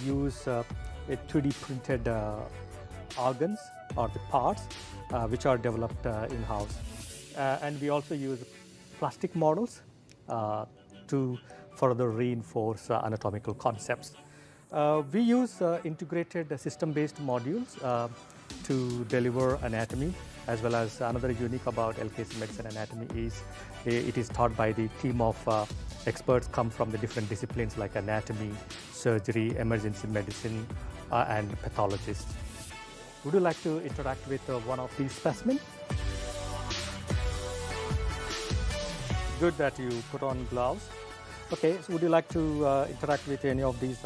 use a 3D printed organs or the parts which are developed in-house. And we also use plastic models to further reinforce anatomical concepts. We use integrated system-based modules to deliver anatomy, as well as another unique about Lkc Medicine anatomy is it is taught by the team of experts come from the different disciplines like anatomy, surgery, emergency medicine, and pathologists. Would you like to interact with one of these specimens? Good that you put on gloves. Okay, so would you like to interact with any of these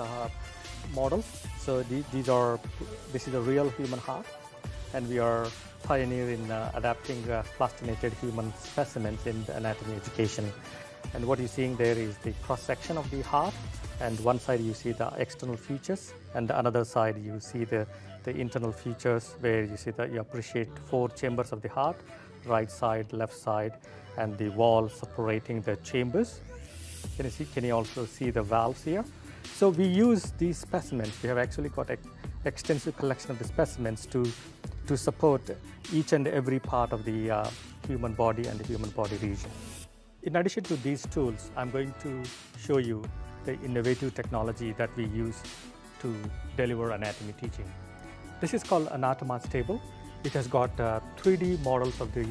models? So this is a real human heart, and we are pioneer in adapting plastinated human specimens in the anatomy education. And what you're seeing there is the cross-section of the heart, and one side you see the external features, and the other side you see the internal features, where you see that you appreciate 4 chambers of the heart, right side, left side, and the wall separating the chambers. Can you also see the valves here? So we use these specimens. We have actually got an extensive collection of the specimens to support each and every part of the human body and the human body region. In addition to these tools, I'm going to show you the innovative technology that we use to deliver anatomy teaching. This is called an Atomos Table. It has got 3D models of the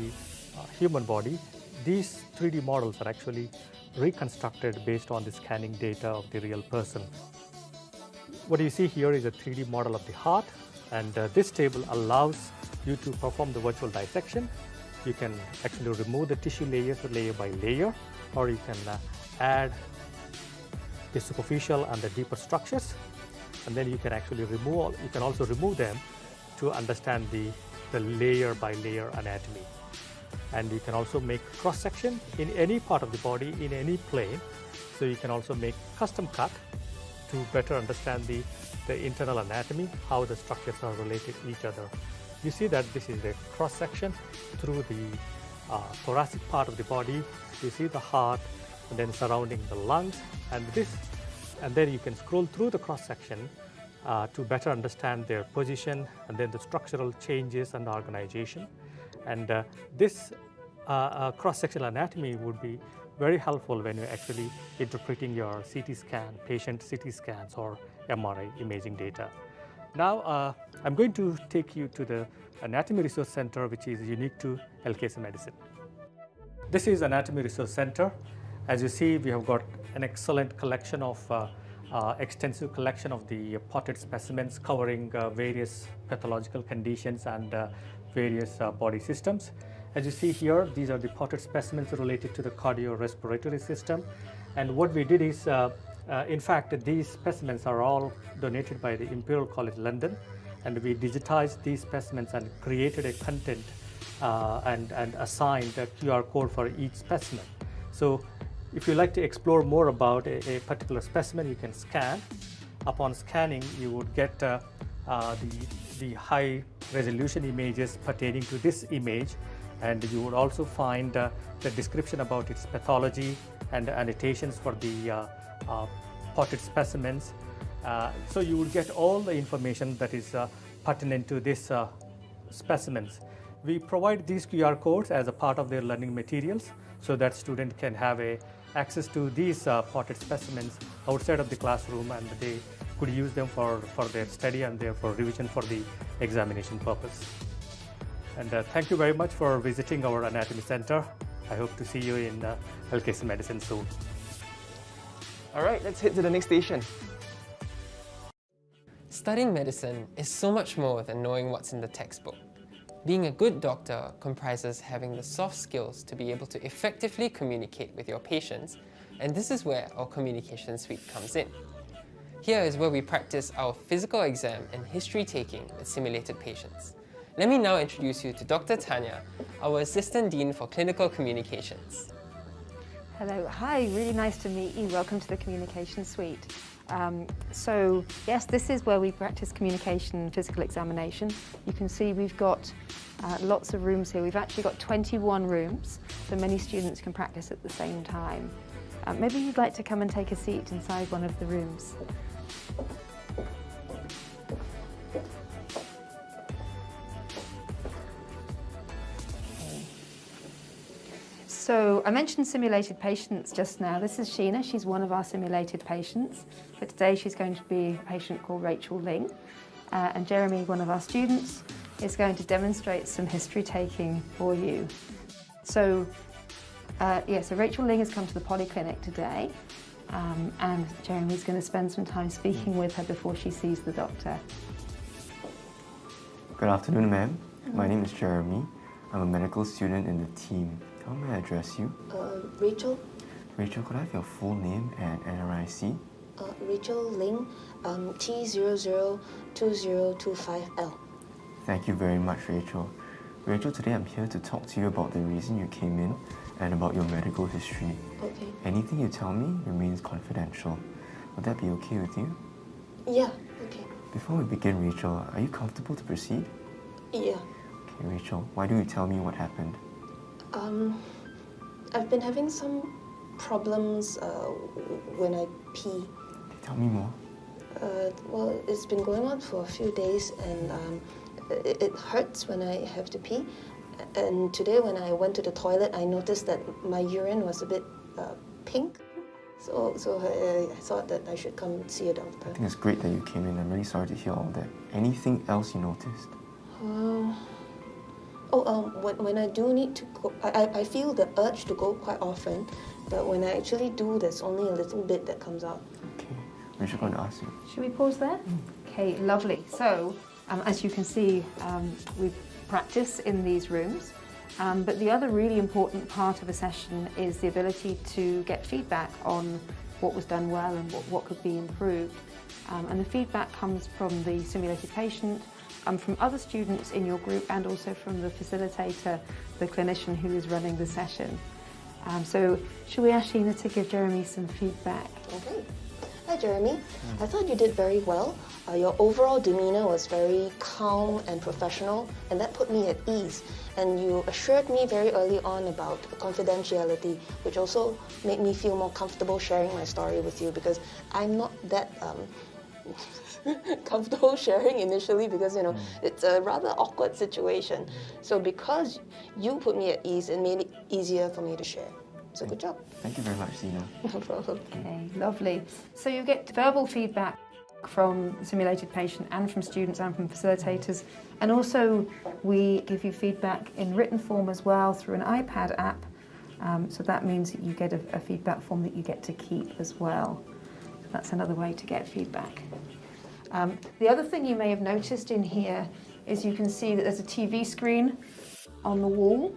human body. These 3D models are actually reconstructed based on the scanning data of the real person. What you see here is a 3D model of the heart, and this table allows you to perform the virtual dissection. You can actually remove the tissue layers layer by layer, or you can add the superficial and the deeper structures, and then you can actually also remove them to understand the layer by layer anatomy. And you can also make cross-section in any part of the body, in any plane. So you can also make custom cut to better understand the internal anatomy, how the structures are related to each other. You see that this is a cross-section through the thoracic part of the body. You see the heart, and then surrounding the lungs, and then you can scroll through the cross-section to better understand their position, and then the structural changes and organization. And this cross-sectional anatomy would be very helpful when you're actually interpreting your CT scan, patient CT scans or MRI imaging data. Now, I'm going to take you to the Anatomy Resource Center, which is unique to Lkc Medicine. This is Anatomy Resource Center. As you see, we have got an excellent collection of extensive collection of the potted specimens covering various pathological conditions and various body systems. As you see here, these are the potted specimens related to the cardiorespiratory system. And what we did is, in fact, these specimens are all donated by the Imperial College London, and we digitized these specimens and created a content and assigned a QR code for each specimen. So if you like to explore more about a particular specimen, you can scan. Upon scanning, you would get the high resolution images pertaining to this image, and you would also find the description about its pathology and annotations for the potted specimens. So you will get all the information that is pertinent to this specimens. We provide these QR codes as a part of their learning materials so that students can have access to these potted specimens outside of the classroom, and they could use them for their study and therefore revision for the examination purpose. And thank you very much for visiting our Anatomy Center. I hope to see you in Lkc Medicine soon. All right, let's head to the next station. Studying medicine is so much more than knowing what's in the textbook. Being a good doctor comprises having the soft skills to be able to effectively communicate with your patients, and this is where our communication suite comes in. Here is where we practice our physical exam and history taking with simulated patients. Let me now introduce you to Dr. Tanya, our Assistant Dean for Clinical Communications. Hello, hi, really nice to meet you. Welcome to the Communication Suite. So yes, this is where we practice communication and physical examination. You can see we've got lots of rooms here. We've actually got 21 rooms, so many students can practice at the same time. Maybe you'd like to come and take a seat inside one of the rooms. So I mentioned simulated patients just now. This is Sheena. She's one of our simulated patients. But today she's going to be a patient called Rachel Ling. And Jeremy, one of our students, is going to demonstrate some history taking for you. So, so Rachel Ling has come to the polyclinic today. And Jeremy's going to spend some time speaking with her before she sees the doctor. Good afternoon, ma'am. My name is Jeremy. I'm a medical student in the team. How may I address you? Rachel. Rachel, could I have your full name and NRIC? Rachel Ling, T002025L. Thank you very much, Rachel. Rachel, today I'm here to talk to you about the reason you came in and about your medical history. Okay. Anything you tell me remains confidential. Would that be okay with you? Yeah, okay. Before we begin, Rachel, are you comfortable to proceed? Yeah. Okay, Rachel, why don't you tell me what happened? I've been having some problems when I pee. Okay, tell me more. Well, it's been going on for a few days, and it hurts when I have to pee. And today when I went to the toilet, I noticed that my urine was a bit pink. So I thought that I should come see a doctor. I think it's great that you came in. I'm really sorry to hear all that. Anything else you noticed? When I do need to go, I feel the urge to go quite often, but when I actually do, there's only a little bit that comes out. Okay, Rachel, I'm going to ask you. Should we pause there? Okay, lovely. So, as you can see, we practice in these rooms, but the other really important part of a session is the ability to get feedback on what was done well and what could be improved. And the feedback comes from the simulated patient, from other students in your group, and also from the facilitator, the clinician who is running the session. So should we ask Sheena to give Jeremy some feedback? Okay. Hi, Jeremy. I thought you did very well. Your overall demeanor was very calm and professional, and that put me at ease. And you assured me very early on about confidentiality, which also made me feel more comfortable sharing my story with you, because I'm not that comfortable sharing initially, because it's a rather awkward situation. So because you put me at ease, it made it easier for me to share. So good job. Thank you very much, Zina. No problem. Okay, lovely. So you get verbal feedback from the simulated patient and from students and from facilitators, and also we give you feedback in written form as well through an iPad app. So that means that you get a feedback form that you get to keep as well. So that's another way to get feedback. The other thing you may have noticed in here is you can see that there's a TV screen on the wall.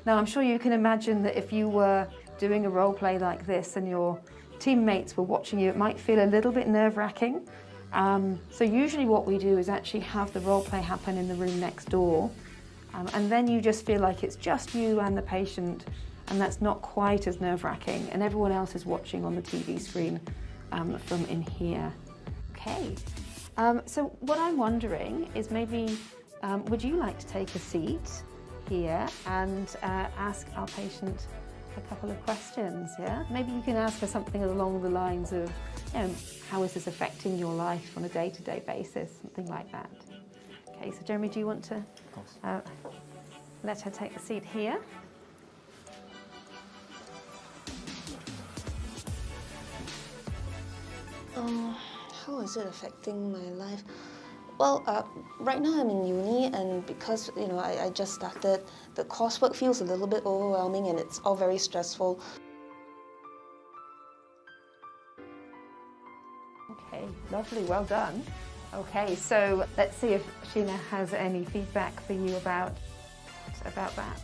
Now I'm sure you can imagine that if you were doing a role play like this and your teammates were watching you, it might feel a little bit nerve-wracking. So usually what we do is actually have the role play happen in the room next door, and then you just feel like it's just you and the patient, and that's not quite as nerve-wracking, and everyone else is watching on the TV screen from in here. Okay, so what I'm wondering is maybe would you like to take a seat here and ask our patient a couple of questions, yeah? Maybe you can ask her something along the lines of, how is this affecting your life on a day-to-day basis, something like that. Okay, so Jeremy, do you want to let her take the seat here? How is it affecting my life? Well, right now I'm in uni, and because I just started, the coursework feels a little bit overwhelming, and it's all very stressful. Okay, lovely, well done. Okay, so let's see if Sheena has any feedback for you about that.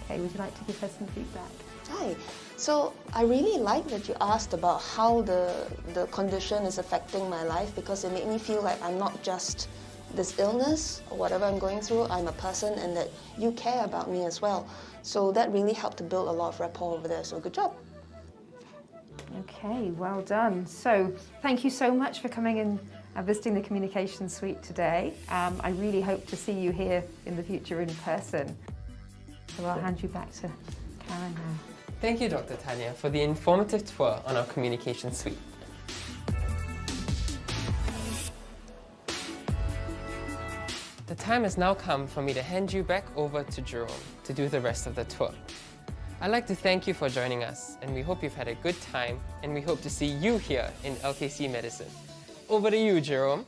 Okay, would you like to give her some feedback? Hi. So I really like that you asked about how the condition is affecting my life, because it made me feel like I'm not just this illness or whatever I'm going through, I'm a person, and that you care about me as well. So that really helped to build a lot of rapport over there, so good job. Okay, well done. So thank you so much for coming in and visiting the Communication Suite today. I really hope to see you here in the future in person. So I'll hand you back to Karen now. Thank you, Dr. Tanya, for the informative tour on our Communication Suite. The time has now come for me to hand you back over to Jerome to do the rest of the tour. I'd like to thank you for joining us, and we hope you've had a good time, and we hope to see you here in LKC Medicine. Over to you, Jerome.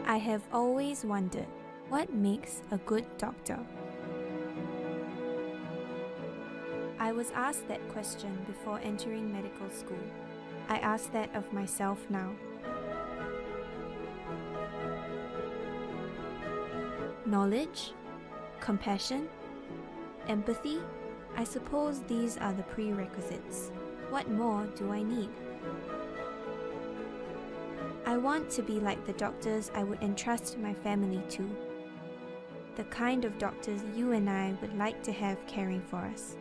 I have always wondered, what makes a good doctor? I was asked that question before entering medical school. I ask that of myself now. Knowledge, compassion, empathy, I suppose these are the prerequisites. What more do I need? I want to be like the doctors I would entrust my family to. The kind of doctors you and I would like to have caring for us.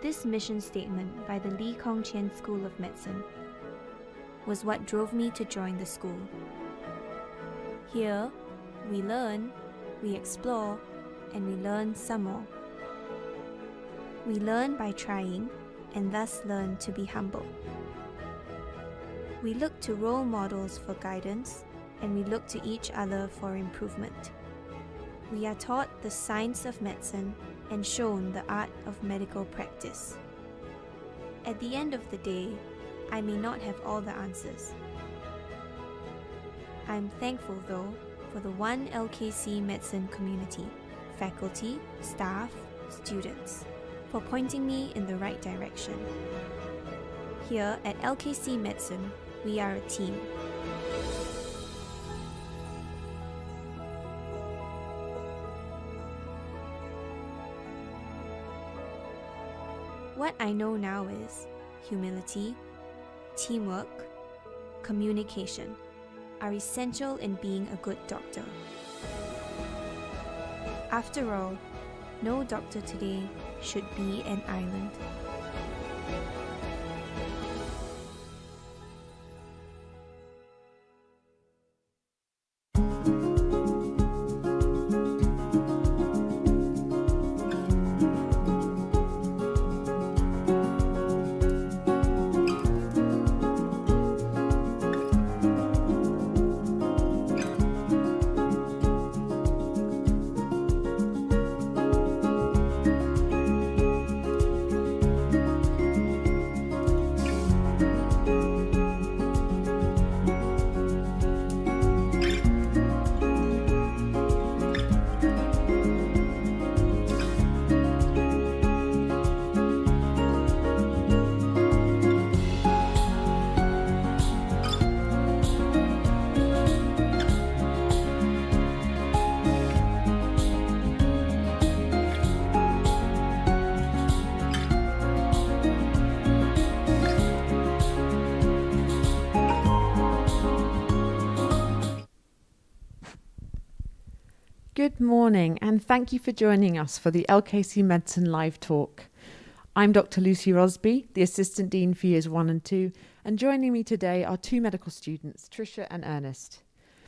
This mission statement by the Lee Kong Chian School of Medicine was what drove me to join the school. Here, we learn, we explore, and we learn some more. We learn by trying, and thus learn to be humble. We look to role models for guidance, and we look to each other for improvement. We are taught the science of medicine and shown the art of medical practice. At the end of the day, I may not have all the answers. I'm thankful though for the one LKC Medicine community, faculty, staff, students, for pointing me in the right direction. Here at LKC Medicine, we are a team. What I know now is humility, teamwork, communication are essential in being a good doctor. After all, no doctor today should be an island. Good morning, and thank you for joining us for the LKC Medicine live talk. I'm Dr. Lucy Rosby, the Assistant Dean for Years 1 and 2, and joining me today are two medical students, Tricia and Ernest.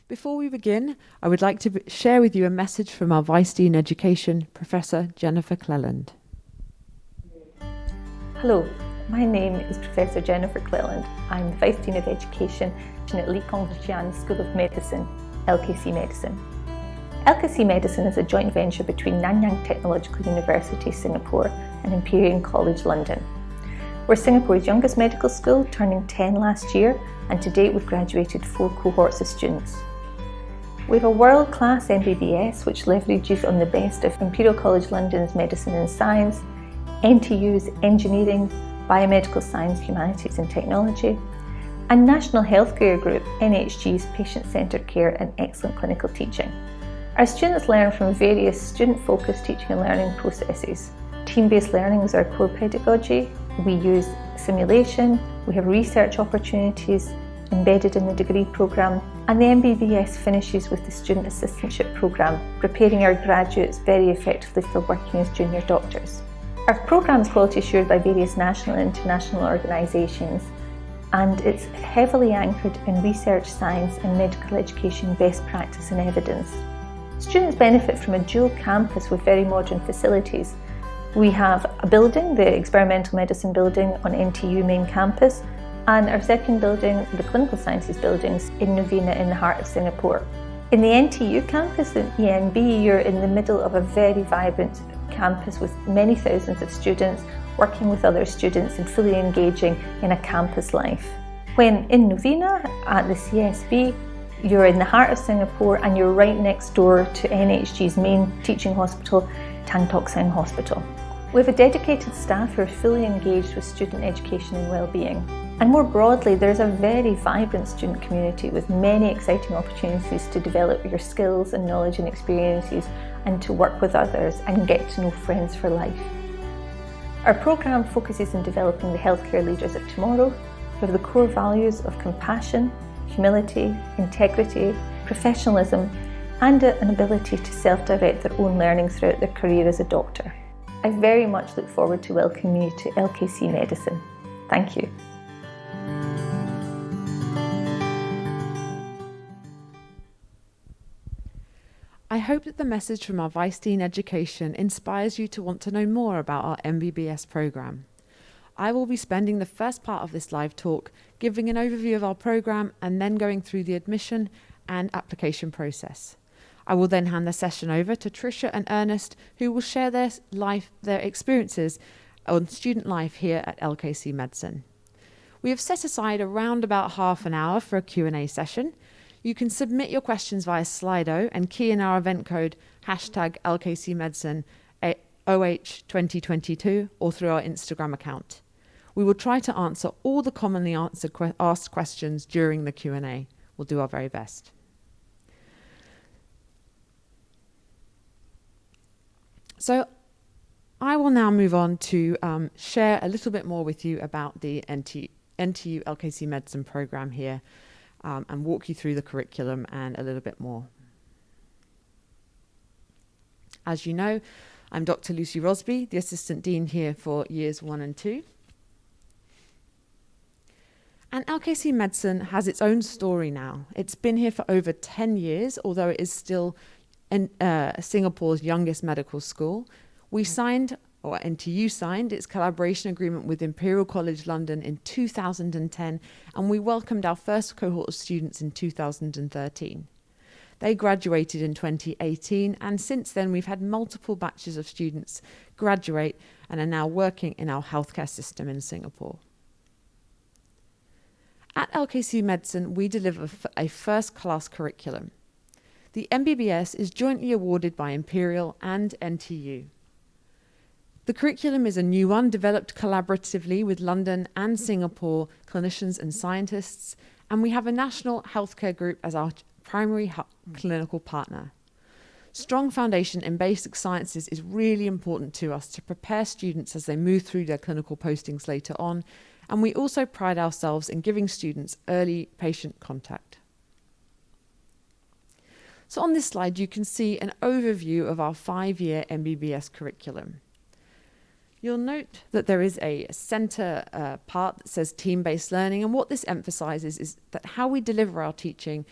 Before we begin, I would like to share with you a message from our Vice Dean Education, Professor Jennifer Cleland. Hello, my name is Professor Jennifer Cleland. I'm the Vice Dean of Education at Lee Kong Chian School of Medicine, LKC Medicine. LKC Medicine is a joint venture between Nanyang Technological University, Singapore and Imperial College London. We're Singapore's youngest medical school, turning 10 last year, and to date we've graduated 4 cohorts of students. We have a world-class Mbbs which leverages on the best of Imperial College London's Medicine and Science, NTU's Engineering, Biomedical Science, Humanities and Technology, and National Healthcare Group, NHG's Patient-Centred Care and Excellent Clinical Teaching. Our students learn from various student-focused teaching and learning processes. Team-based learning is our core pedagogy. We use simulation, we have research opportunities embedded in the degree programme, and the Mbbs finishes with the Student Assistantship programme, preparing our graduates very effectively for working as junior doctors. Our programme is quality assured by various national and international organisations, and it's heavily anchored in research, science and medical education best practice and evidence. Students benefit from a dual campus with very modern facilities. We have a building, the Experimental Medicine building on NTU main campus, and our second building, the Clinical Sciences buildings in Novena in the heart of Singapore. In the NTU campus in ENB, you're in the middle of a very vibrant campus with many thousands of students, working with other students and fully engaging in a campus life. When in Novena at the CSB, you're in the heart of Singapore and you're right next door to NHG's main teaching hospital, Tan Tock Seng Hospital. We have a dedicated staff who are fully engaged with student education and well-being. And more broadly, there's a very vibrant student community with many exciting opportunities to develop your skills and knowledge and experiences and to work with others and get to know friends for life. Our programme focuses on developing the healthcare leaders of tomorrow with the core values of compassion, humility, integrity, professionalism, and an ability to self-direct their own learning throughout their career as a doctor. I very much look forward to welcoming you to LKC Medicine. Thank you. I hope that the message from our Vice Dean Education inspires you to want to know more about our MBBS programme. I will be spending the first part of this live talk giving an overview of our programme and then going through the admission and application process. I will then hand the session over to Tricia and Ernest, who will share their experiences on student life here at LKC Medicine. We have set aside around about half an hour for a Q&A session. You can submit your questions via Slido and key in our event code #LKCMedicine OH2022 or through our Instagram account. We will try to answer all the commonly asked questions during the Q&A. We'll do our very best. So I will now move on to share a little bit more with you about the NTU LKC Medicine program here and walk you through the curriculum and a little bit more. As you know, I'm Dr. Lucy Rosby, the Assistant Dean here for Years 1 and 2. And LKC Medicine has its own story now. It's been here for over 10 years, although it is still Singapore's youngest medical school. We signed, or NTU signed, its collaboration agreement with Imperial College London in 2010, and we welcomed our first cohort of students in 2013. They graduated in 2018, and since then we've had multiple batches of students graduate and are now working in our healthcare system in Singapore. At LKC Medicine, we deliver a first-class curriculum. The MBBS is jointly awarded by Imperial and NTU. The curriculum is a new one developed collaboratively with London and Singapore clinicians and scientists, and we have a national healthcare group as our primary clinical partner. Strong foundation in basic sciences is really important to us to prepare students as they move through their clinical postings later on, and we also pride ourselves in giving students early patient contact. So on this slide, you can see an overview of our 5-year MBBS curriculum. You'll note that there is a center part that says team-based learning, and what this emphasizes is that how we deliver our teaching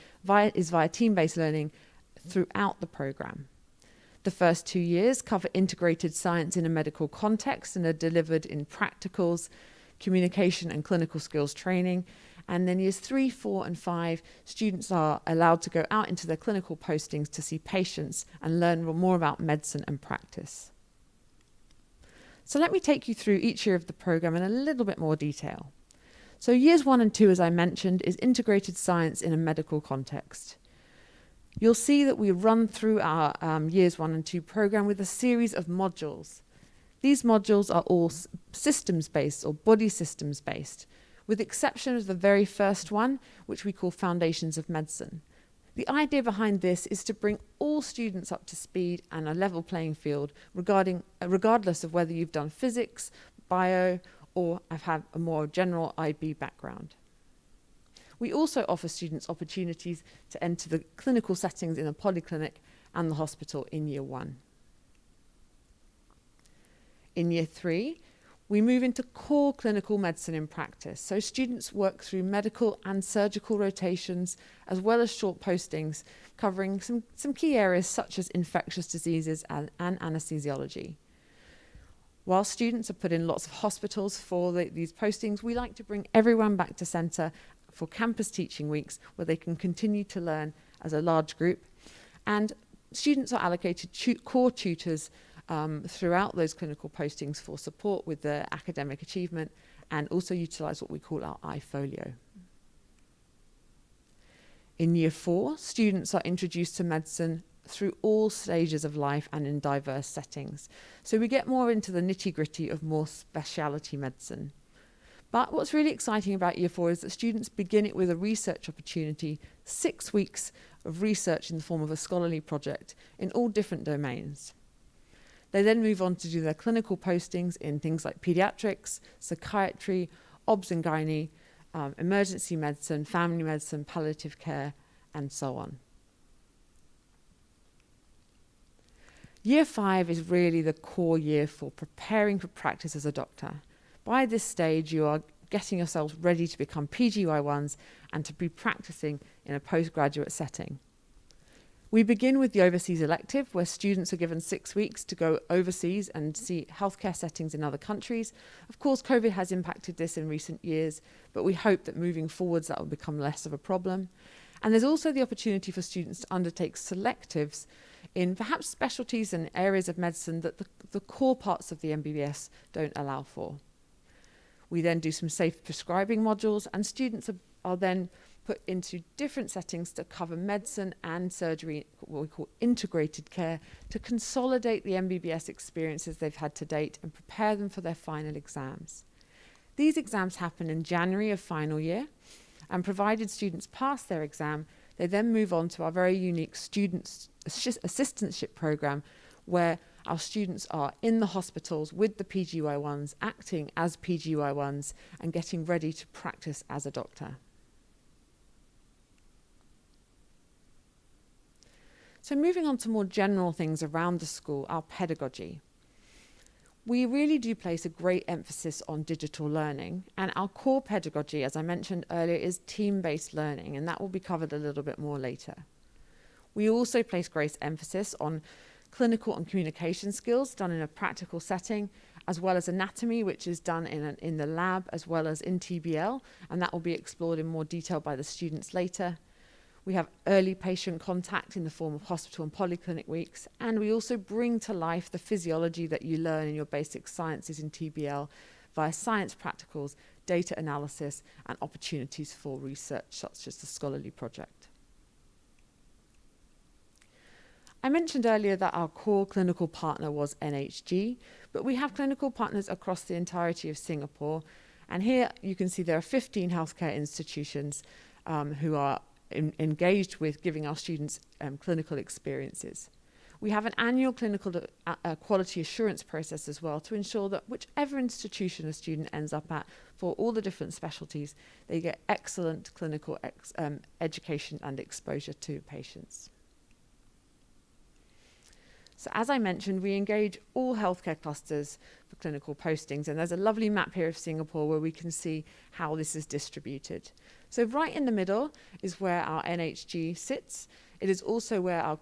is via team-based learning throughout the program. The first 2 years cover integrated science in a medical context and are delivered in practicals, communication and clinical skills training. And then years 3, 4 and 5, students are allowed to go out into their clinical postings to see patients and learn more about medicine and practice. So let me take you through each year of the program in a little bit more detail. So years 1 and 2, as I mentioned, is integrated science in a medical context. You'll see that we run through our years 1 and 2 program with a series of modules. These modules are all systems-based or body systems-based, with the exception of the very first one, which we call Foundations of Medicine. The idea behind this is to bring all students up to speed and a level playing field regardless of whether you've done physics, bio, or have had a more general IB background. We also offer students opportunities to enter the clinical settings in a polyclinic and the hospital in year 1. In year 3, we move into core clinical medicine in practice. So students work through medical and surgical rotations, as well as short postings, covering some key areas such as infectious diseases and anesthesiology. While students are put in lots of hospitals for these postings, we like to bring everyone back to centre for campus teaching weeks where they can continue to learn as a large group. And students are allocated core tutors throughout those clinical postings for support with their academic achievement, and also utilise what we call our iFolio. In Year 4, students are introduced to medicine through all stages of life and in diverse settings. So we get more into the nitty-gritty of more speciality medicine. But what's really exciting about Year 4 is that students begin it with a research opportunity, 6 weeks of research in the form of a scholarly project in all different domains. They then move on to do their clinical postings in things like paediatrics, psychiatry, obs and gynae, emergency medicine, family medicine, palliative care, and so on. Year 5 is really the core year for preparing for practice as a doctor. By this stage, you are getting yourselves ready to become PGY1s and to be practicing in a postgraduate setting. We begin with the overseas elective, where students are given 6 weeks to go overseas and see healthcare settings in other countries. Of course, COVID has impacted this in recent years, but we hope that moving forwards that will become less of a problem. And there's also the opportunity for students to undertake selectives in perhaps specialties and areas of medicine that the core parts of the MBBS don't allow for. We then do some safe prescribing modules, and students are then put into different settings to cover medicine and surgery, what we call integrated care, to consolidate the MBBS experiences they've had to date and prepare them for their final exams. These exams happen in January of final year, and provided students pass their exam, they then move on to our very unique student assistantship program, where our students are in the hospitals with the PGY1s, acting as PGY1s and getting ready to practice as a doctor. So moving on to more general things around the school, our pedagogy. We really do place a great emphasis on digital learning, and our core pedagogy, as I mentioned earlier, is team-based learning, and that will be covered a little bit more later. We also place great emphasis on clinical and communication skills done in a practical setting, as well as anatomy, which is done in the lab, as well as in TBL, and that will be explored in more detail by the students later. We have early patient contact in the form of hospital and polyclinic weeks, and we also bring to life the physiology that you learn in your basic sciences in TBL via science practicals, data analysis, and opportunities for research, such as the scholarly project. I mentioned earlier that our core clinical partner was NHG, but we have clinical partners across the entirety of Singapore, and here you can see there are 15 healthcare institutions who are engaged with giving our students clinical experiences. We have an annual clinical quality assurance process as well to ensure that whichever institution a student ends up at for all the different specialties, they get excellent clinical education and exposure to patients. So as I mentioned, we engage all healthcare clusters for clinical postings, and there's a lovely map here of Singapore where we can see how this is distributed. So right in the middle is where our NHG sits. It is also where our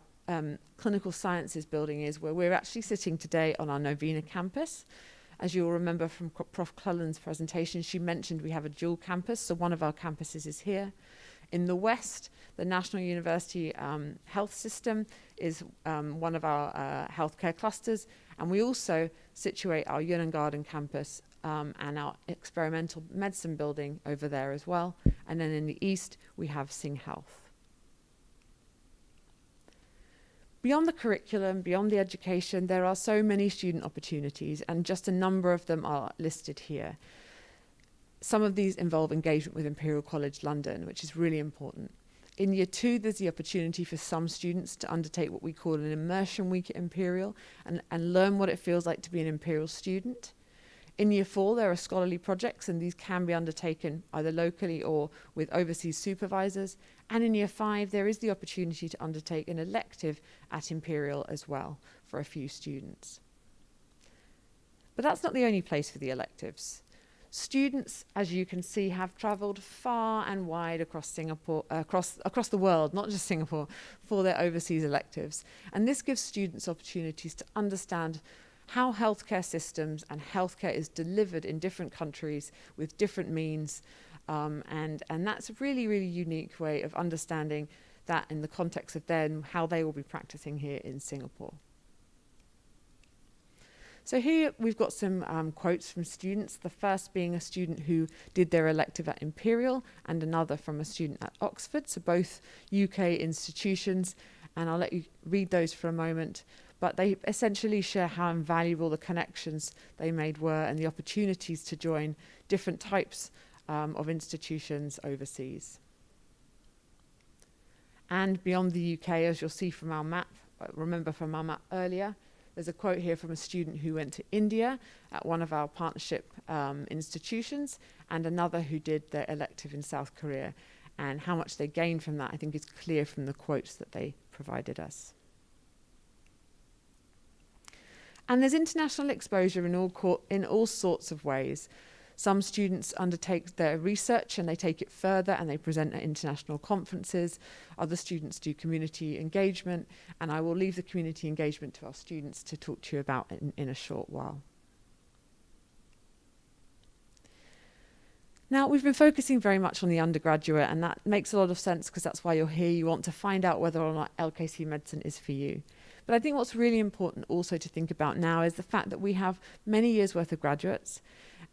clinical sciences building is, where we're actually sitting today on our Novena campus. As you'll remember from Prof. Cullen's presentation, she mentioned we have a dual campus, so one of our campuses is here. In the west, the National University Health System is one of our healthcare clusters, and we also situate our Yunnan Garden campus and our experimental medicine building over there as well. And then in the east, we have Sing Health. Beyond the curriculum, beyond the education, there are so many student opportunities, and just a number of them are listed here. Some of these involve engagement with Imperial College London, which is really important. In Year 2, there's the opportunity for some students to undertake what we call an immersion week at Imperial and learn what it feels like to be an Imperial student. In Year 4, there are scholarly projects, and these can be undertaken either locally or with overseas supervisors. And in Year 5, there is the opportunity to undertake an elective at Imperial as well for a few students. But that's not the only place for the electives. Students, as you can see, have travelled far and wide across Singapore, across the world, not just Singapore, for their overseas electives. And this gives students opportunities to understand how healthcare systems and healthcare is delivered in different countries with different means. And that's a really, really unique way of understanding that in the context of then how they will be practicing here in Singapore. So here we've got some quotes from students, the first being a student who did their elective at Imperial and another from a student at Oxford, so both UK institutions, and I'll let you read those for a moment. But they essentially share how invaluable the connections they made were and the opportunities to join different types of institutions overseas. And beyond the UK, as you'll see from our map, remember from our map earlier, there's a quote here from a student who went to India at one of our partnership institutions, and another who did their elective in South Korea. And how much they gained from that, I think, is clear from the quotes that they provided us. And there's international exposure in all sorts of ways. Some students undertake their research and they take it further and they present at international conferences. Other students do community engagement, and I will leave the community engagement to our students to talk to you about in a short while. Now, we've been focusing very much on the undergraduate, and that makes a lot of sense because that's why you're here. You want to find out whether or not LKC Medicine is for you. But I think what's really important also to think about now is the fact that we have many years' worth of graduates,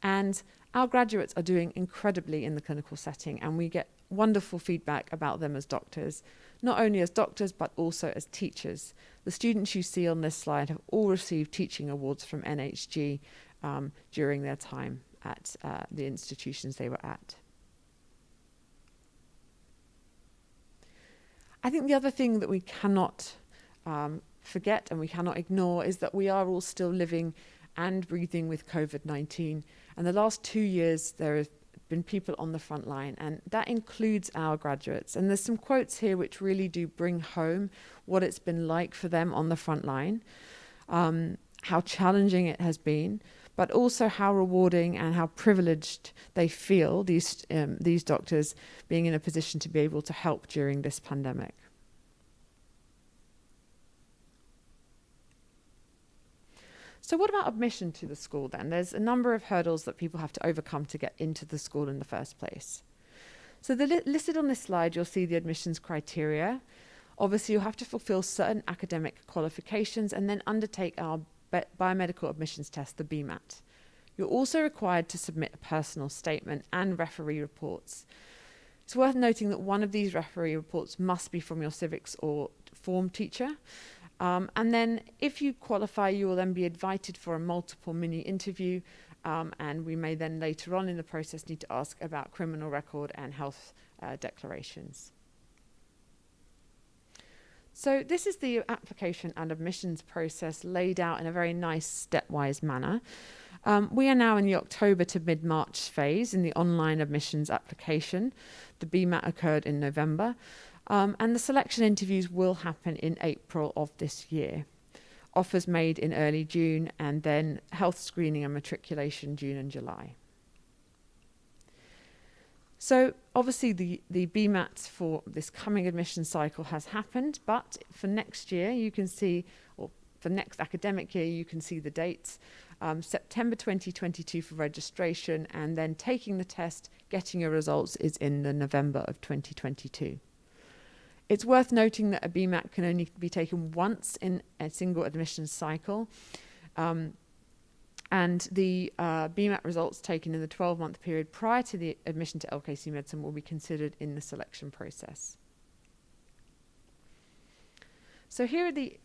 and our graduates are doing incredibly in the clinical setting, and we get wonderful feedback about them as doctors, not only as doctors but also as teachers. The students you see on this slide have all received teaching awards from NHG during their time at the institutions they were at. I think the other thing that we cannot forget and we cannot ignore is that we are all still living and breathing with COVID-19. And the last 2 years, there have been people on the front line, and that includes our graduates. And there's some quotes here which really do bring home what it's been like for them on the front line, how challenging it has been, but also how rewarding and how privileged they feel, these doctors, being in a position to be able to help during this pandemic. So what about admission to the school then? There's a number of hurdles that people have to overcome to get into the school in the first place. So listed on this slide, you'll see the admissions criteria. Obviously, you'll have to fulfill certain academic qualifications and then undertake our biomedical admissions test, the Bmat. You're also required to submit a personal statement and referee reports. It's worth noting that one of these referee reports must be from your civics or form teacher. And then if you qualify, you will then be invited for a multiple mini interview, and we may then later on in the process need to ask about criminal record and health declarations. So this is the application and admissions process laid out in a very nice stepwise manner. We are now in the October to mid-March phase in the online admissions application. The Bmat occurred in November. And the selection interviews will happen in April of this year. Offers made in early June, and then health screening and matriculation June and July. So obviously the Bmat for this coming admission cycle has happened, but for next year you can see, or for next academic year you can see the dates. September 2022 for registration, and then taking the test, getting your results is in the November of 2022. It's worth noting that a Bmac can only be taken once in a single admission cycle, and the Bmat results taken in the 12-month period prior to the admission to LKC Medicine will be considered in the selection process. So here are the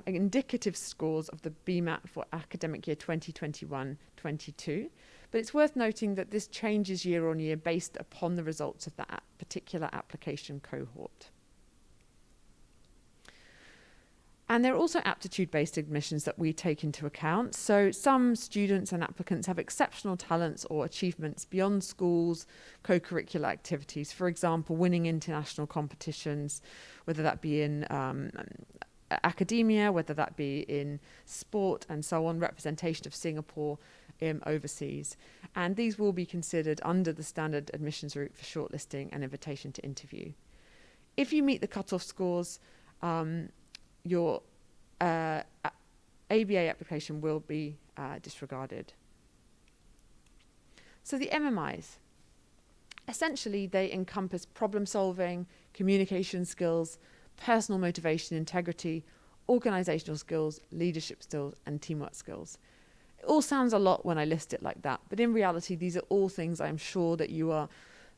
indicative scores of the Bmat for academic year 2021-22, but it's worth noting that this changes year on year based upon the results of that particular application cohort. And there are also aptitude-based admissions that we take into account. So some students and applicants have exceptional talents or achievements beyond schools, co-curricular activities, for example, winning international competitions, whether that be in academia, whether that be in sport and so on, representation of Singapore overseas. And these will be considered under the standard admissions route for shortlisting and invitation to interview. If you meet the cutoff scores, your ABA application will be disregarded. So the MMIs, essentially they encompass problem solving, communication skills, personal motivation, integrity, organizational skills, leadership skills, and teamwork skills. It all sounds a lot when I list it like that, but in reality, these are all things I'm sure that you are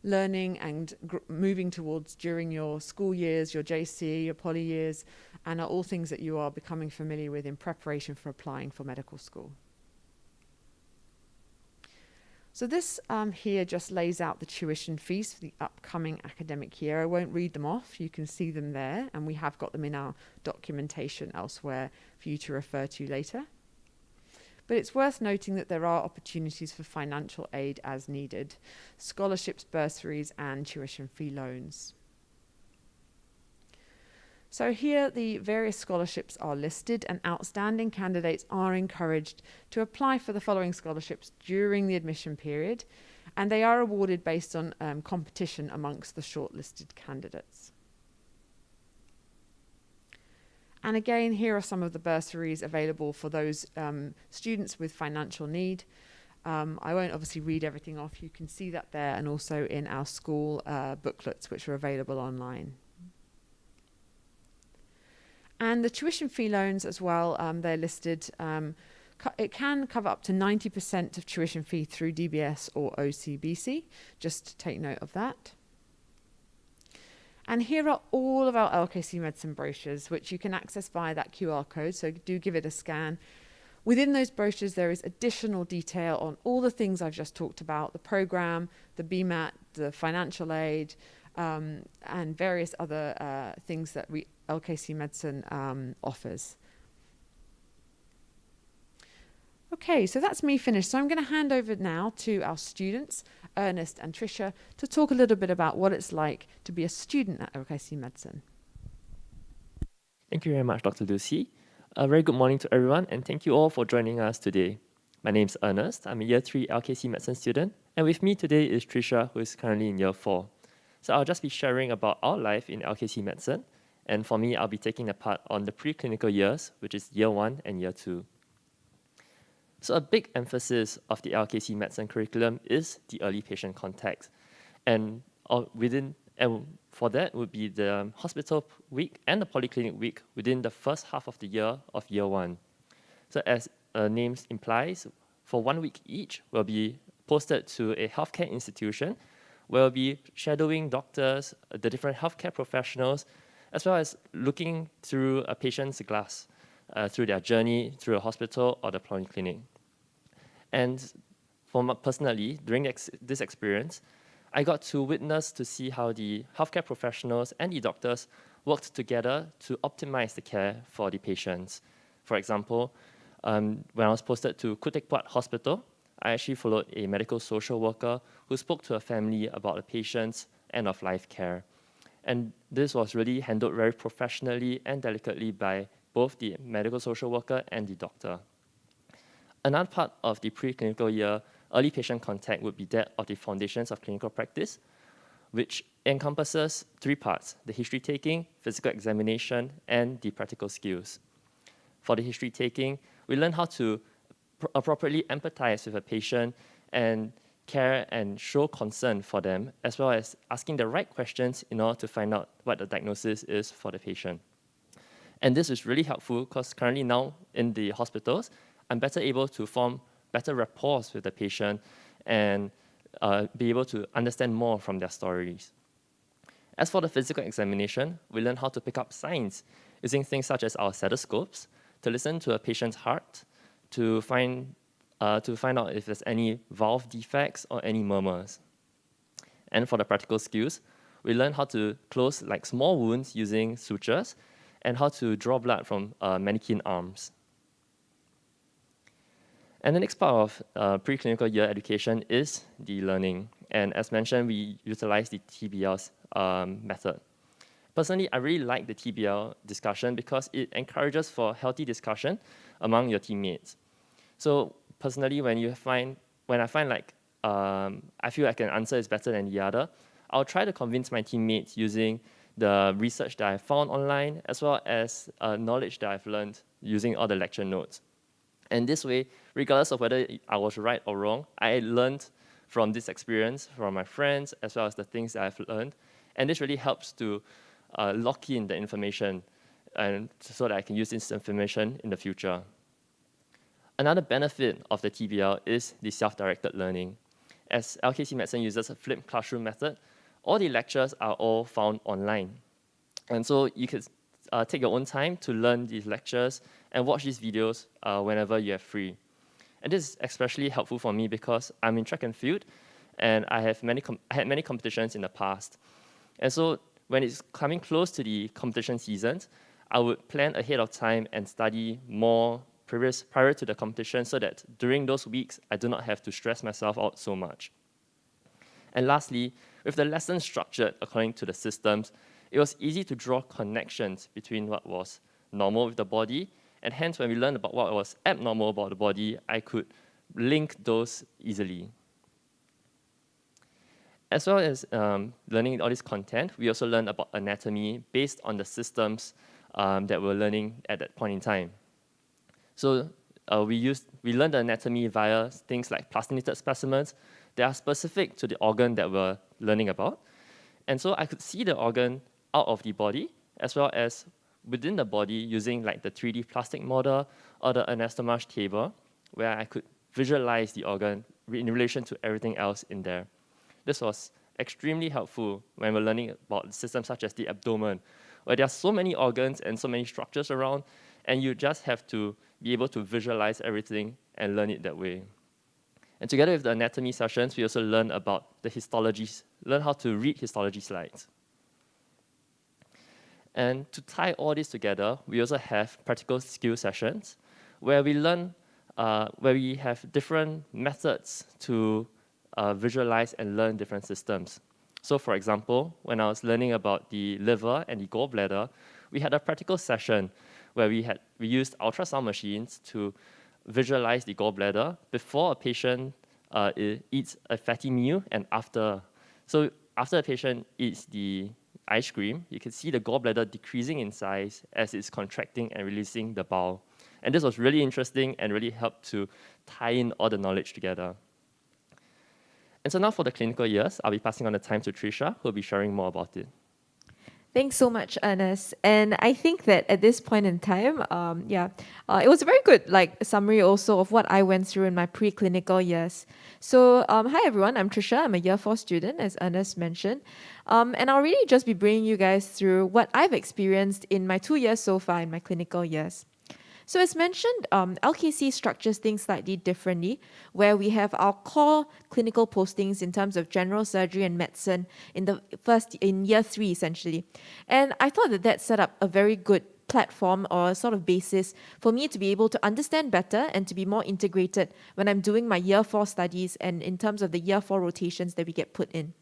learning and moving towards during your school years, your JC, your poly years, and are all things that you are becoming familiar with in preparation for applying for medical school. So this here just lays out the tuition fees for the upcoming academic year. I won't read them off, you can see them there, and we have got them in our documentation elsewhere for you to refer to later. But it's worth noting that there are opportunities for financial aid as needed, scholarships, bursaries, and tuition fee loans. So here the various scholarships are listed, and outstanding candidates are encouraged to apply for the following scholarships during the admission period, and they are awarded based on competition amongst the shortlisted candidates. And again, here are some of the bursaries available for those students with financial need. I won't obviously read everything off, you can see that there, and also in our school booklets which are available online. And the tuition fee loans as well, they're listed. It can cover up to 90% of tuition fee through DBS or OCBC, just take note of that. And here are all of our LKC Medicine brochures, which you can access via that QR code, so do give it a scan. Within those brochures, there is additional detail on all the things I've just talked about, the program, the Bmat, the financial aid, and various other things that LKC Medicine offers. Okay, so that's me finished. So I'm going to hand over now to our students, Ernest and Tricia, to talk a little bit about what it's like to be a student at LKC Medicine. Thank you very much, Dr. Lucy. A very good morning to everyone, and thank you all for joining us today. My name is Ernest. I'm a Year 3 LKC Medicine student, and with me today is Tricia, who is currently in Year 4. So I'll just be sharing about our life in LKC Medicine, and for me, I'll be taking a part on the preclinical years, which is Year 1 and Year 2. So a big emphasis of the LKC Medicine curriculum is the early patient contact. And for that would be the hospital week and the polyclinic week within the first half of the year of Year 1. So as name implies, for 1 week each, we'll be posted to a healthcare institution where we'll be shadowing doctors, the different healthcare professionals, as well as looking through a patient's glass, through their journey through a hospital or the polyclinic. And for me personally, during this experience, I got to witness to see how the healthcare professionals and the doctors worked together to optimize the care for the patients. For example, when I was posted to Cutoff Hospital, I actually followed a medical social worker who spoke to a family about the patient's end-of-life care. And this was really handled very professionally and delicately by both the medical social worker and the doctor. Another part of the preclinical year, early patient contact, would be that of the foundations of clinical practice, which encompasses 3 parts: the history taking, physical examination, and the practical skills. For the history taking, we learn how to appropriately empathize with a patient and care and show concern for them, as well as asking the right questions in order to find out what the diagnosis is for the patient. And this is really helpful because currently now in the hospitals, I'm better able to form better rapport with the patient and be able to understand more from their stories. As for the physical examination, we learn how to pick up signs using things such as our stethoscopes to listen to a patient's heart, to find out if there's any valve defects or any murmurs. And for the practical skills, we learn how to close small wounds using sutures and how to draw blood from mannequin arms. And the next part of preclinical year education is the learning. And as mentioned, we utilize the TBL method. Personally, I really like the TBL discussion because it encourages for healthy discussion among your teammates. So personally, when I find I feel like an answer is better than the other, I'll try to convince my teammates using the research that I found online, as well as knowledge that I've learned using all the lecture notes. And this way, regardless of whether I was right or wrong, I learned from this experience, from my friends, as well as the things that I've learned. And this really helps to lock in the information and so that I can use this information in the future. Another benefit of the TBL is the self-directed learning. As Lkc Medicine uses a flipped classroom method, all the lectures are all found online. And so you could take your own time to learn these lectures and watch these videos whenever you are free. And this is especially helpful for me because I'm in track and field, and I had many competitions in the past. And so when it's coming close to the competition seasons, I would plan ahead of time and study more prior to the competition so that during those weeks, I do not have to stress myself out so much. And lastly, with the lesson structured according to the systems, it was easy to draw connections between what was normal with the body, and hence when we learned about what was abnormal about the body, I could link those easily. As well as learning all this content, we also learned about anatomy based on the systems that we're learning at that point in time. So we learned the anatomy via things like plastinated specimens that are specific to the organ that we're learning about. And so I could see the organ out of the body, as well as within the body using like the 3D plastic model or the Atomos Table, where I could visualize the organ in relation to everything else in there. This was extremely helpful when we're learning about systems such as the abdomen, where there are so many organs and so many structures around, and you just have to be able to visualize everything and learn it that way. And together with the anatomy sessions, we also learn about the histologies, learn how to read histology slides. And to tie all this together, we also have practical skill sessions where we learn, where we have different methods to visualize and learn different systems. So for example, when I was learning about the liver and the gallbladder, we had a practical session where we used ultrasound machines to visualize the gallbladder before a patient eats a fatty meal and after. So after a patient eats the ice cream, you can see the gallbladder decreasing in size as it's contracting and releasing the bowel. And this was really interesting and really helped to tie in all the knowledge together. And so now for the clinical years, I'll be passing on the time to Trisha, who will be sharing more about it. Thanks so much, Ernest. And I think that at this point in time, it was a very good summary also of what I went through in my preclinical years. So hi everyone, I'm Trisha. I'm a year 4 student, as Ernest mentioned. And I'll really just be bringing you guys through what I've experienced in my 2 years so far in my clinical years. So as mentioned, LKC structures things slightly differently, where we have our core clinical postings in terms of general surgery and medicine in year 3 essentially. And I thought that set up a very good platform or a sort of basis for me to be able to understand better and to be more integrated when I'm doing my year 4 studies and in terms of the year 4 rotations that we get put in.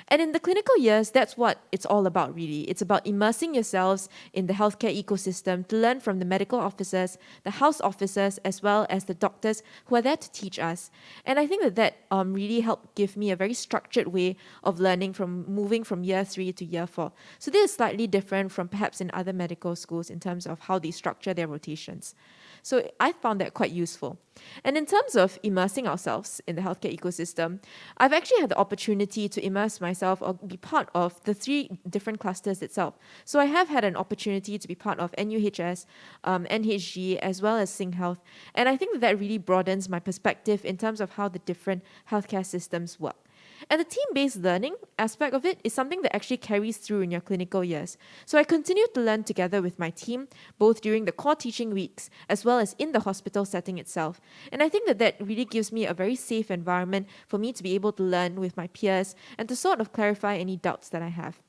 And in the clinical years, that's what it's all about, really. It's about immersing yourselves in the healthcare ecosystem to learn from the medical officers, the house officers, as well as the doctors who are there to teach us. And I think that really helped give me a very structured way of learning from moving from year 3 to year 4. So this is slightly different from perhaps in other medical schools in terms of how they structure their rotations. So I found that quite useful. And in terms of immersing ourselves in the healthcare ecosystem, I've actually had the opportunity to immerse myself or be part of the 3 different clusters itself. So I have had an opportunity to be part of NUHS, NHG, as well as SingHealth. And I think that really broadens my perspective in terms of how the different healthcare systems work. And the team-based learning aspect of it is something that actually carries through in your clinical years. So I continue to learn together with my team, both during the core teaching weeks as well as in the hospital setting itself. And I think that really gives me a very safe environment for me to be able to learn with my peers and to sort of clarify any doubts that I have.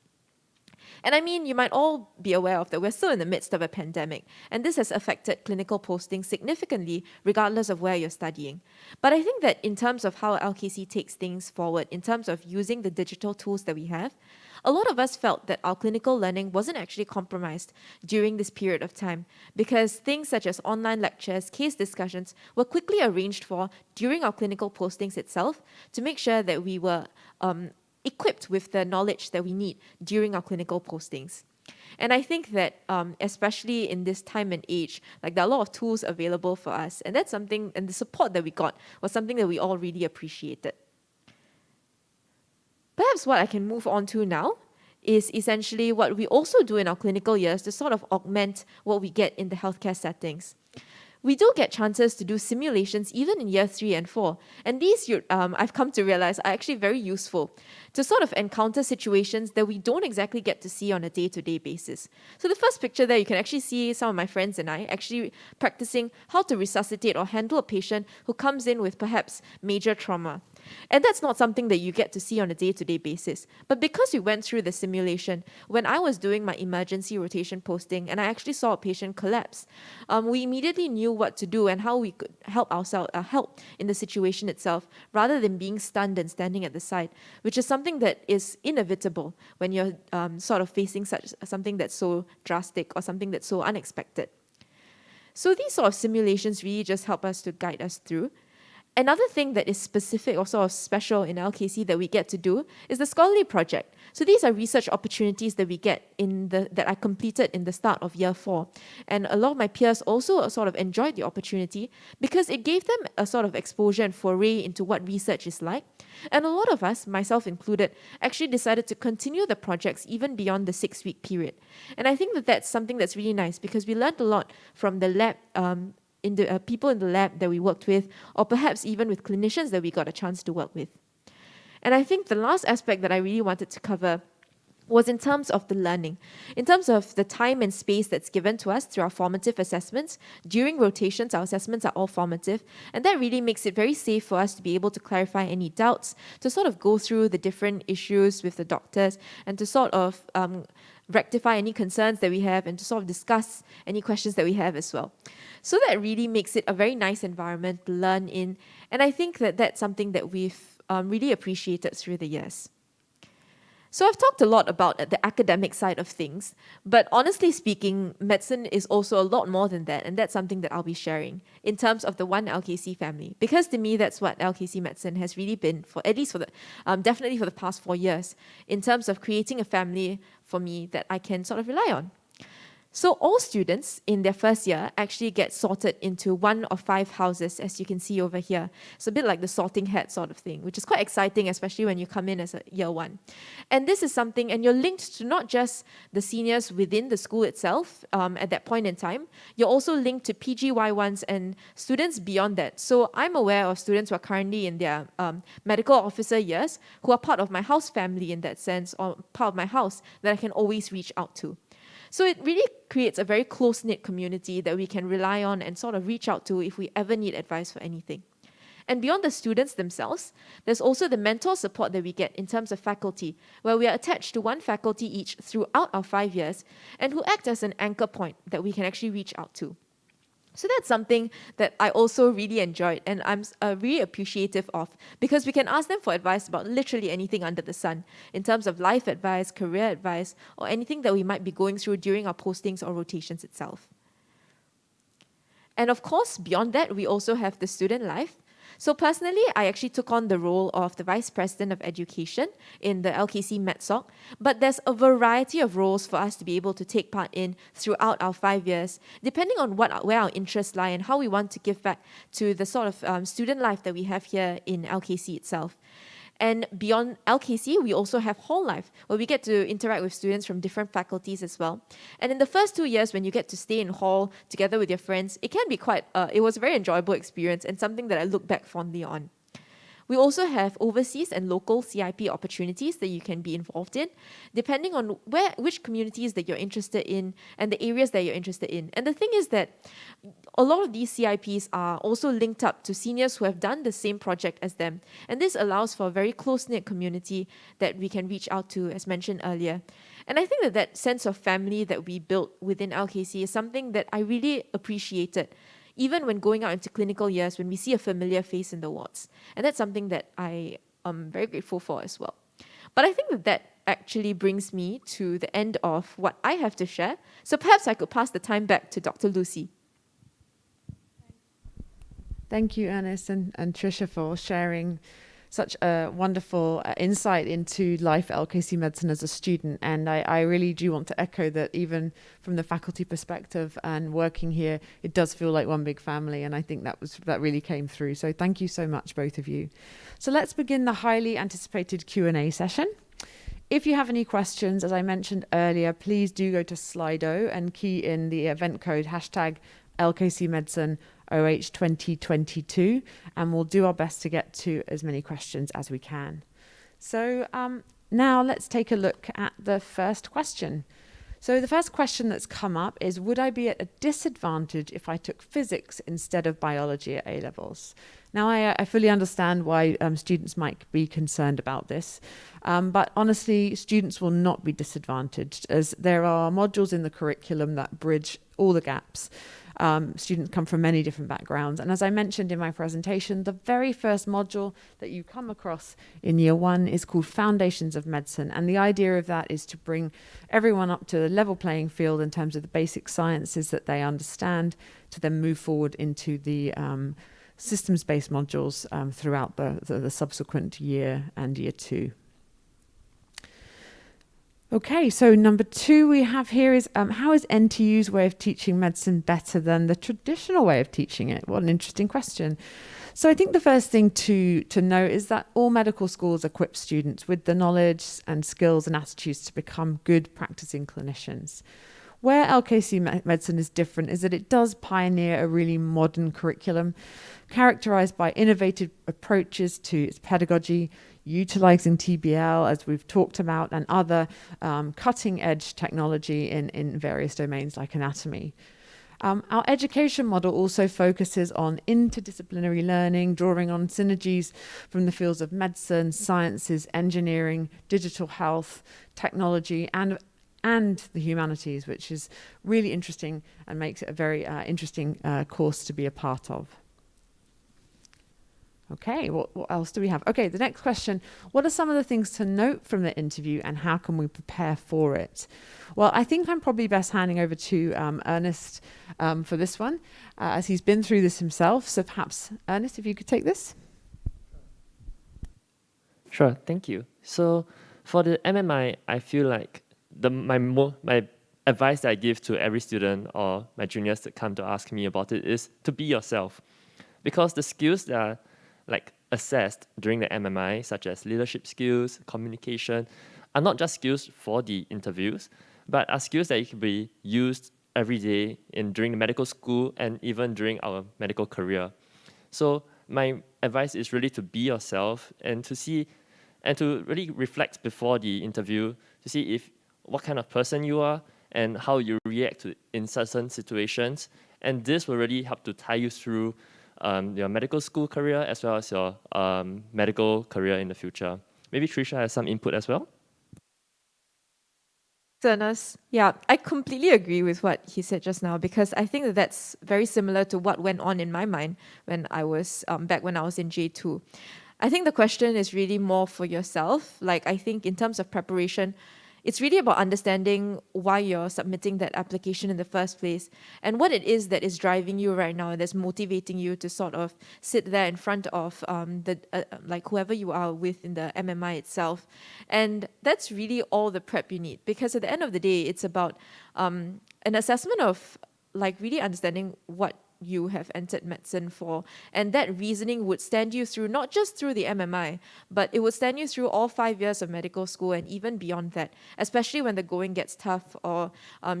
And I mean, you might all be aware of that we're still in the midst of a pandemic, and this has affected clinical postings significantly regardless of where you're studying. But I think that in terms of how LKC takes things forward, in terms of using the digital tools that we have, a lot of us felt that our clinical learning wasn't actually compromised during this period of time because things such as online lectures, case discussions were quickly arranged for during our clinical postings itself to make sure that we were equipped with the knowledge that we need during our clinical postings. And I think that especially in this time and age, like there are a lot of tools available for us, and that's something, and the support that we got was something that we all really appreciated. Perhaps what I can move on to now is essentially what we also do in our clinical years to sort of augment what we get in the healthcare settings. We do get chances to do simulations even in year 3 and 4. And these, I've come to realize, are actually very useful to sort of encounter situations that we don't exactly get to see on a day-to-day basis. So the first picture there, you can actually see some of my friends and I actually practicing how to resuscitate or handle a patient who comes in with perhaps major trauma. And that's not something that you get to see on a day-to-day basis. But because we went through the simulation, when I was doing my emergency rotation posting and I actually saw a patient collapse, we immediately knew what to do and how we could help ourselves, help in the situation itself, rather than being stunned and standing at the side, which is something that is inevitable when you're sort of facing something that's so drastic or something that's so unexpected. So these sort of simulations really just help us to guide us through. Another thing that is specific or sort of special in LKC that we get to do is the scholarly project. So these are research opportunities that we get that I completed in the start of year 4. And a lot of my peers also sort of enjoyed the opportunity because it gave them a sort of exposure and foray into what research is like. And a lot of us, myself included, actually decided to continue the projects even beyond the 6-week period. And I think that that's something that's really nice because we learned a lot from the lab people in the lab that we worked with, or perhaps even with clinicians that we got a chance to work with. And I think the last aspect that I really wanted to cover was in terms of the learning, in terms of the time and space that's given to us through our formative assessments. During rotations, our assessments are all formative, and that really makes it very safe for us to be able to clarify any doubts, to sort of go through the different issues with the doctors, and to sort of rectify any concerns that we have and to sort of discuss any questions that we have as well. So that really makes it a very nice environment to learn in, and I think that that's something that we've really appreciated through the years. So I've talked a lot about the academic side of things, but honestly speaking, medicine is also a lot more than that, and that's something that I'll be sharing in terms of the One LKC family, because to me that's what LKC Medicine has really been for, at least for the definitely for the past 4 years, in terms of creating a family for me that I can sort of rely on. So all students in their first year actually get sorted into one of 5 houses, as you can see over here. It's a bit like the sorting hat sort of thing, which is quite exciting, especially when you come in as a year 1. And this is something, and you're linked to not just the seniors within the school itself at that point in time, you're also linked to PGY1s and students beyond that. So I'm aware of students who are currently in their medical officer years who are part of my house family in that sense, or part of my house that I can always reach out to. So it really creates a very close-knit community that we can rely on and sort of reach out to if we ever need advice for anything. And beyond the students themselves, there's also the mentor support that we get in terms of faculty, where we are attached to one faculty each throughout our 5 years and who act as an anchor point that we can actually reach out to. So that's something that I also really enjoyed and I'm really appreciative of, because we can ask them for advice about literally anything under the sun in terms of life advice, career advice, or anything that we might be going through during our postings or rotations itself. And of course, beyond that, we also have the student life. So personally, I actually took on the role of the Vice President of Education in the LKC MedSoc, but there's a variety of roles for us to be able to take part in throughout our 5 years, depending on where our interests lie and how we want to give back to the sort of student life that we have here in LKC itself. And beyond LKC, we also have hall life, where we get to interact with students from different faculties as well. And in the first 2 years, when you get to stay in hall together with your friends, it can be it was a very enjoyable experience and something that I look back fondly on. We also have overseas and local CIP opportunities that you can be involved in, depending on which communities that you're interested in and the areas that you're interested in. And the thing is that a lot of these CIPs are also linked up to seniors who have done the same project as them. And this allows for a very close-knit community that we can reach out to, as mentioned earlier. And I think that sense of family that we built within LKC is something that I really appreciated, even when going out into clinical years, when we see a familiar face in the wards. And that's something that I am very grateful for as well. But I think that actually brings me to the end of what I have to share. So perhaps I could pass the time back to Dr. Lucy. Thank you, Ernest and Trisha, for sharing such a wonderful insight into life at LKC Medicine as a student. And I really do want to echo that even from the faculty perspective and working here, it does feel like one big family. And I think that really came through. So thank you so much, both of you. So let's begin the highly anticipated Q&A session. If you have any questions, as I mentioned earlier, please do go to Slido and key in the event code hashtag LKC Medicine OH 2022, and we'll do our best to get to as many questions as we can. So now let's take a look at the first question. So the first question that's come up is, would I be at a disadvantage if I took physics instead of biology at A-levels? Now, I fully understand why students might be concerned about this, but honestly, students will not be disadvantaged, as there are modules in the curriculum that bridge all the gaps. Students come from many different backgrounds, and as I mentioned in my presentation, the very first module that you come across in year 1 is called Foundations of Medicine, and the idea of that is to bring everyone up to a level playing field in terms of the basic sciences that they understand, to then move forward into the systems-based modules throughout the subsequent year and year 2. Okay, so number 2 we have here is, how is NTU's way of teaching medicine better than the traditional way of teaching it? What an interesting question. So I think the first thing to note is that all medical schools equip students with the knowledge and skills and attitudes to become good practicing clinicians. Where LKC Medicine is different is that it does pioneer a really modern curriculum characterized by innovative approaches to its pedagogy, utilizing TBL, as we've talked about, and other cutting-edge technology in various domains like anatomy. Our education model also focuses on interdisciplinary learning, drawing on synergies from the fields of medicine, sciences, engineering, digital health, technology, and the humanities, which is really interesting and makes it a very interesting course to be a part of. Okay, what else do we have? Okay, the next question. What are some of the things to note from the interview and how can we prepare for it? Well, I think I'm probably best handing over to Ernest for this one, as he's been through this himself. So perhaps, Ernest, if you could take this. Sure, thank you. So for the MMI, I feel like my advice that I give to every student or my juniors that come to ask me about it is to be yourself. Because the skills that are assessed during the MMI, such as leadership skills, communication, are not just skills for the interviews, but are skills that can be used every day during the medical school and even during our medical career. So my advice is really to be yourself and to really reflect before the interview to see what kind of person you are and how you react in certain situations. And this will really help to tie you through your medical school career as well as your medical career in the future. Maybe Trisha has some input as well? Ernest, yeah, I completely agree with what he said just now, because I think that's very similar to what went on in my mind when I was back when I was in J2. I think the question is really more for yourself. I think in terms of preparation, it's really about understanding why you're submitting that application in the first place and what it is that is driving you right now, that's motivating you to sort of sit there in front of whoever you are with in the MMI itself. And that's really all the prep you need, because at the end of the day, it's about an assessment of really understanding what you have entered medicine for, and that reasoning would stand you through not just through the MMI, but it would stand you through all 5 years of medical school and even beyond that, especially when the going gets tough or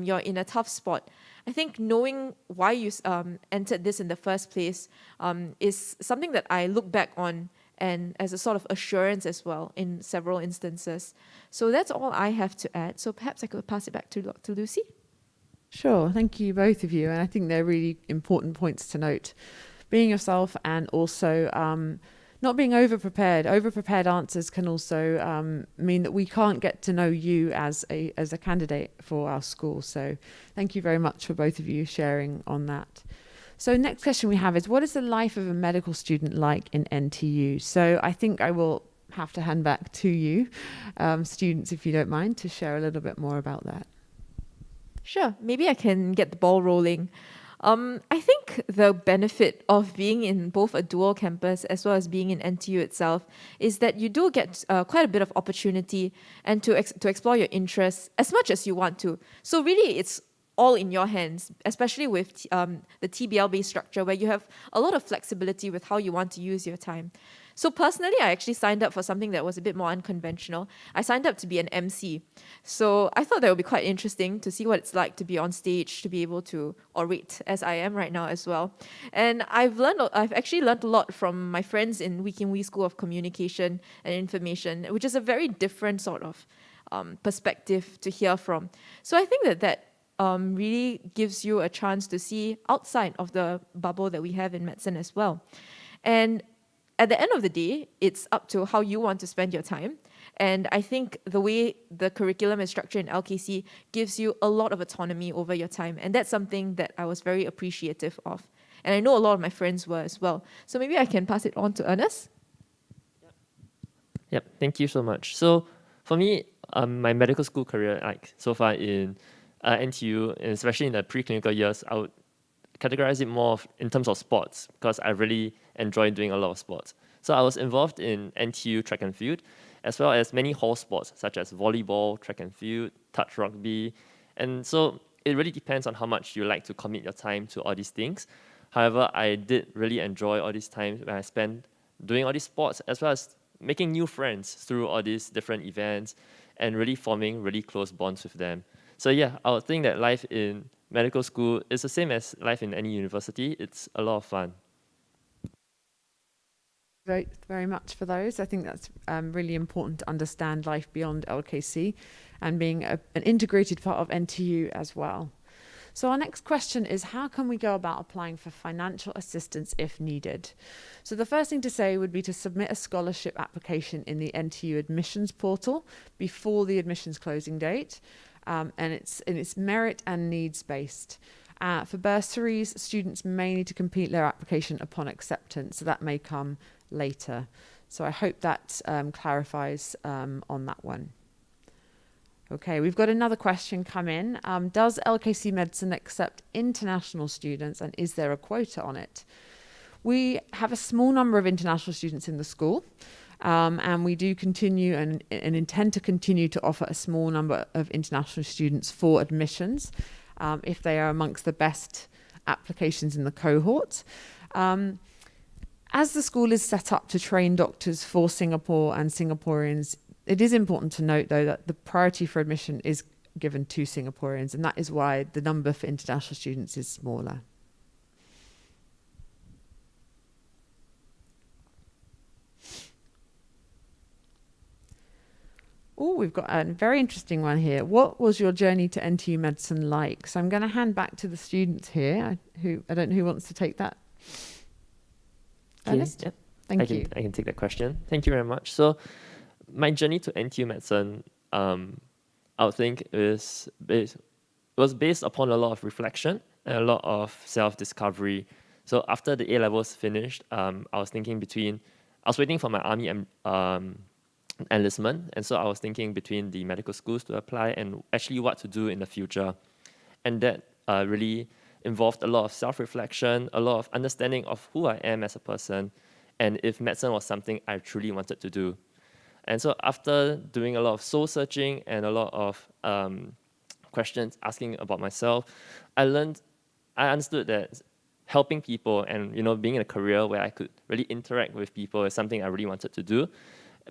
you're in a tough spot. I think knowing why you entered this in the first place is something that I look back on and as a sort of assurance as well in several instances. So that's all I have to add. So perhaps I could pass it back to Dr. Lucy. Sure, thank you both of you, and I think they're really important points to note. Being yourself and also not being over-prepared. Over-prepared answers can also mean that we can't get to know you as a candidate for our school. So thank you very much for both of you sharing on that. So next question we have is, what is the life of a medical student like in NTU? So I think I will have to hand back to you, students, if you don't mind, to share a little bit more about that. Sure, maybe I can get the ball rolling. I think the benefit of being in both a dual campus as well as being in NTU itself is that you do get quite a bit of opportunity and to explore your interests as much as you want to. So really, it's all in your hands, especially with the TBL-based structure where you have a lot of flexibility with how you want to use your time. So personally, I actually signed up for something that was a bit more unconventional. I signed up to be an MC. So I thought that would be quite interesting to see what it's like to be on stage, to be able to orate as I am right now as well. And I've actually learned a lot from my friends in Wee School of Communication and Information, which is a very different sort of perspective to hear from. So I think that really gives you a chance to see outside of the bubble that we have in medicine as well. And at the end of the day, it's up to how you want to spend your time. And I think the way the curriculum is structured in LKC gives you a lot of autonomy over your time. And that's something that I was very appreciative of. And I know a lot of my friends were as well. So maybe I can pass it on to Ernest. Yep, thank you so much. So for me, my medical school career, like so far in NTU, and especially in the preclinical years, I would categorize it more in terms of sports because I really enjoy doing a lot of sports. So I was involved in NTU track and field, as well as many hall sports such as volleyball, track and field, touch rugby. And so it really depends on how much you like to commit your time to all these things. However, I did really enjoy all these times when I spent doing all these sports, as well as making new friends through all these different events and really forming really close bonds with them. So yeah, I would think that life in medical school is the same as life in any university. It's a lot of fun. Very, very much for those. I think that's really important to understand life beyond LKC and being an integrated part of NTU as well. So our next question is, how can we go about applying for financial assistance if needed? So the first thing to say would be to submit a scholarship application in the NTU admissions portal before the admissions closing date. And it's merit and needs based. For bursaries, students may need to complete their application upon acceptance, so that may come later. So I hope that clarifies on that one. Okay, we've got another question come in. Does Lkc Medicine accept international students, and is there a quota on it? We have a small number of international students in the school. And we do continue and intend to continue to offer a small number of international students for admissions if they are amongst the best applications in the cohort. As the school is set up to train doctors for Singapore and Singaporeans, it is important to note, though, that the priority for admission is given to Singaporeans, and that is why the number for international students is smaller. Oh, we've got a very interesting one here. What was your journey to NTU Medicine like? So I'm going to hand back to the students here. I don't know who wants to take that. Ernest? Yeah. Thank you. I can take that question. Thank you very much. So my journey to NTU Medicine, I would think was based upon a lot of reflection and a lot of self-discovery. So after the A-levels finished, I was waiting for my army enlistment, and so I was thinking between the medical schools to apply and actually what to do in the future. And that really involved a lot of self-reflection, a lot of understanding of who I am as a person, and if medicine was something I truly wanted to do. And so after doing a lot of soul-searching and a lot of questions, asking about myself, I understood that helping people and being in a career where I could really interact with people is something I really wanted to do.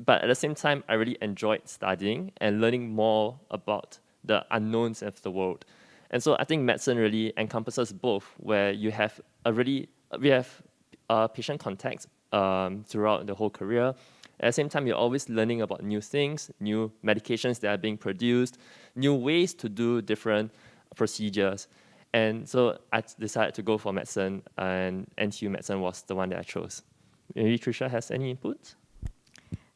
But at the same time, I really enjoyed studying and learning more about the unknowns of the world. And so I think medicine really encompasses both, where we have patient contacts throughout the whole career. At the same time, you're always learning about new things, new medications that are being produced, new ways to do different procedures. And so I decided to go for medicine, and NTU Medicine was the one that I chose. Maybe Trisha has any input?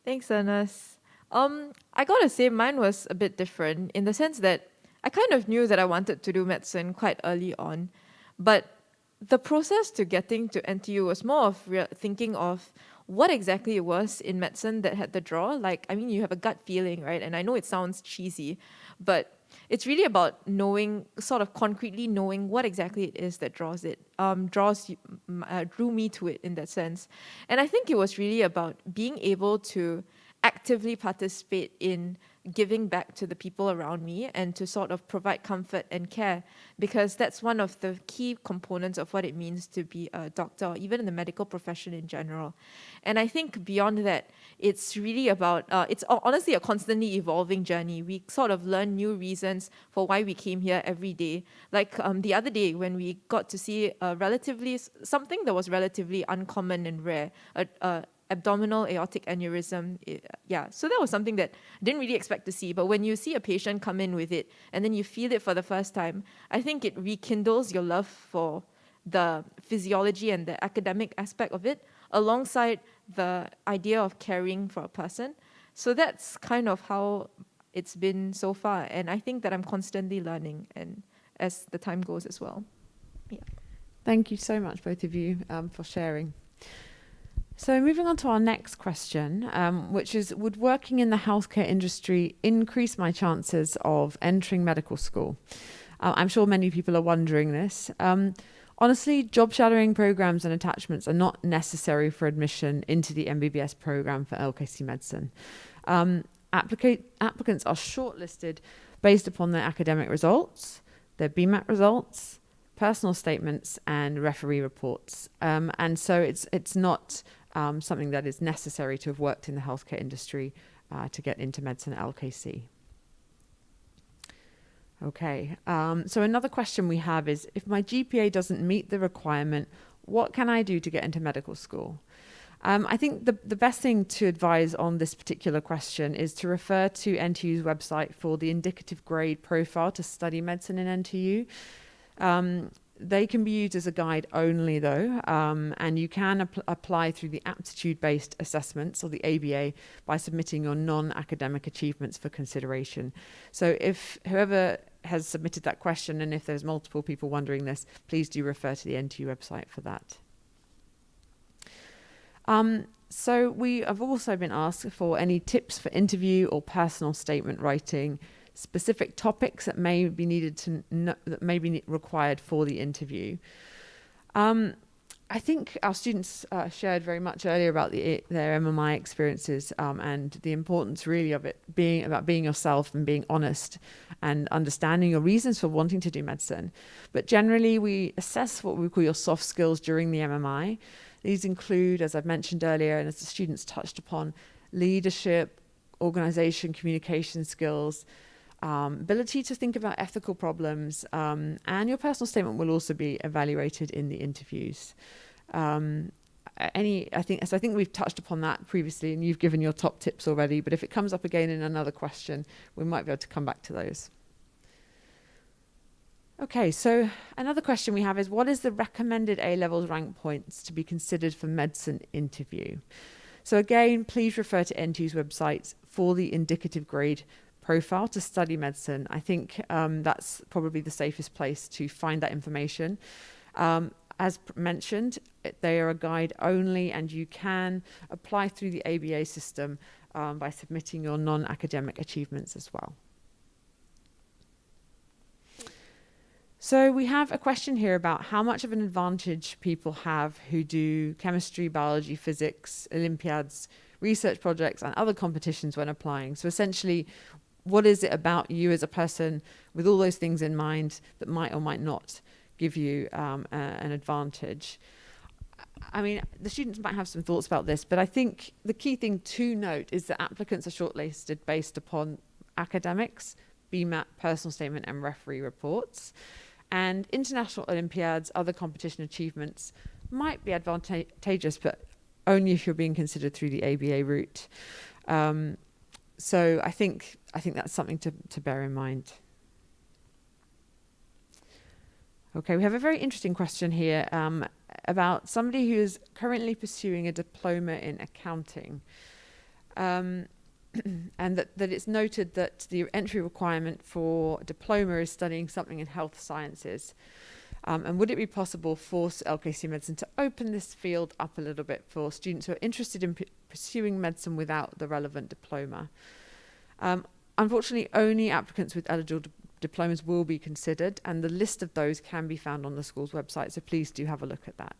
Thanks, Ernest. I gotta say mine was a bit different in the sense that I kind of knew that I wanted to do medicine quite early on, but the process to getting to NTU was more of thinking of what exactly it was in medicine that had the draw. You have a gut feeling, right? And I know it sounds cheesy, but it's really about knowing, sort of concretely knowing what exactly it is that drew me to it in that sense. And I think it was really about being able to actively participate in giving back to the people around me and to sort of provide comfort and care, because that's one of the key components of what it means to be a doctor, or even in the medical profession in general. And I think beyond that, it's really about, it's honestly a constantly evolving journey. We sort of learn new reasons for why we came here every day. Like the other day when we got to see something that was relatively uncommon and rare, abdominal aortic aneurysm. So that was something that I didn't really expect to see. But when you see a patient come in with it and then you feel it for the first time, I think it rekindles your love for the physiology and the academic aspect of it, alongside the idea of caring for a person. So that's kind of how it's been so far. And I think that I'm constantly learning, and as the time goes as well. Yeah. Thank you so much, both of you, for sharing. So moving on to our next question, which is, would working in the healthcare industry increase my chances of entering medical school? I'm sure many people are wondering this. Honestly, job shadowing programs and attachments are not necessary for admission into the MBBS program for LKC Medicine. Applicants are shortlisted based upon their academic results, their Bmac results, personal statements, and referee reports. And so it's not something that is necessary to have worked in the healthcare industry to get into medicine at LKC. Okay, so another question we have is, if my GPA doesn't meet the requirement, what can I do to get into medical school? I think the best thing to advise on this particular question is to refer to NTU's website for the indicative grade profile to study medicine in NTU. They can be used as a guide only though, and you can apply through the aptitude-based assessments, or the ABA, by submitting your non-academic achievements for consideration. So if whoever has submitted that question, and if there's multiple people wondering this, please do refer to the NTU website for that. So we have also been asked for any tips for interview or personal statement writing, specific topics that may be that may be required for the interview. I think our students shared very much earlier about their MMI experiences and the importance really of it being about being yourself and being honest and understanding your reasons for wanting to do medicine. But generally, we assess what we call your soft skills during the MMI. These include, as I've mentioned earlier, and as the students touched upon, leadership, organization, communication skills, ability to think about ethical problems, and your personal statement will also be evaluated in the interviews. I think we've touched upon that previously, and you've given your top tips already, but if it comes up again in another question, we might be able to come back to those. Okay, so another question we have is, what is the recommended A-levels rank points to be considered for medicine interview? So again, please refer to NTU's website for the indicative grade profile to study medicine. I think that's probably the safest place to find that information. As mentioned, they are a guide only, and you can apply through the ABA system by submitting your non-academic achievements as well. So we have a question here about how much of an advantage people have who do chemistry, biology, physics, Olympiads, research projects, and other competitions when applying. So essentially, what is it about you as a person with all those things in mind that might or might not give you an advantage? I mean, the students might have some thoughts about this, but I think the key thing to note is that applicants are shortlisted based upon academics, Bmat, personal statement, and referee reports. And international Olympiads, other competition achievements might be advantageous, but only if you're being considered through the ABA route. So I think that's something to bear in mind. Okay, we have a very interesting question here about somebody who is currently pursuing a diploma in accounting. And that it's noted that the entry requirement for diploma is studying something in health sciences. And would it be possible for LKC Medicine to open this field up a little bit for students who are interested in pursuing medicine without the relevant diploma? Unfortunately, only applicants with eligible diplomas will be considered, and the list of those can be found on the school's website, so please do have a look at that.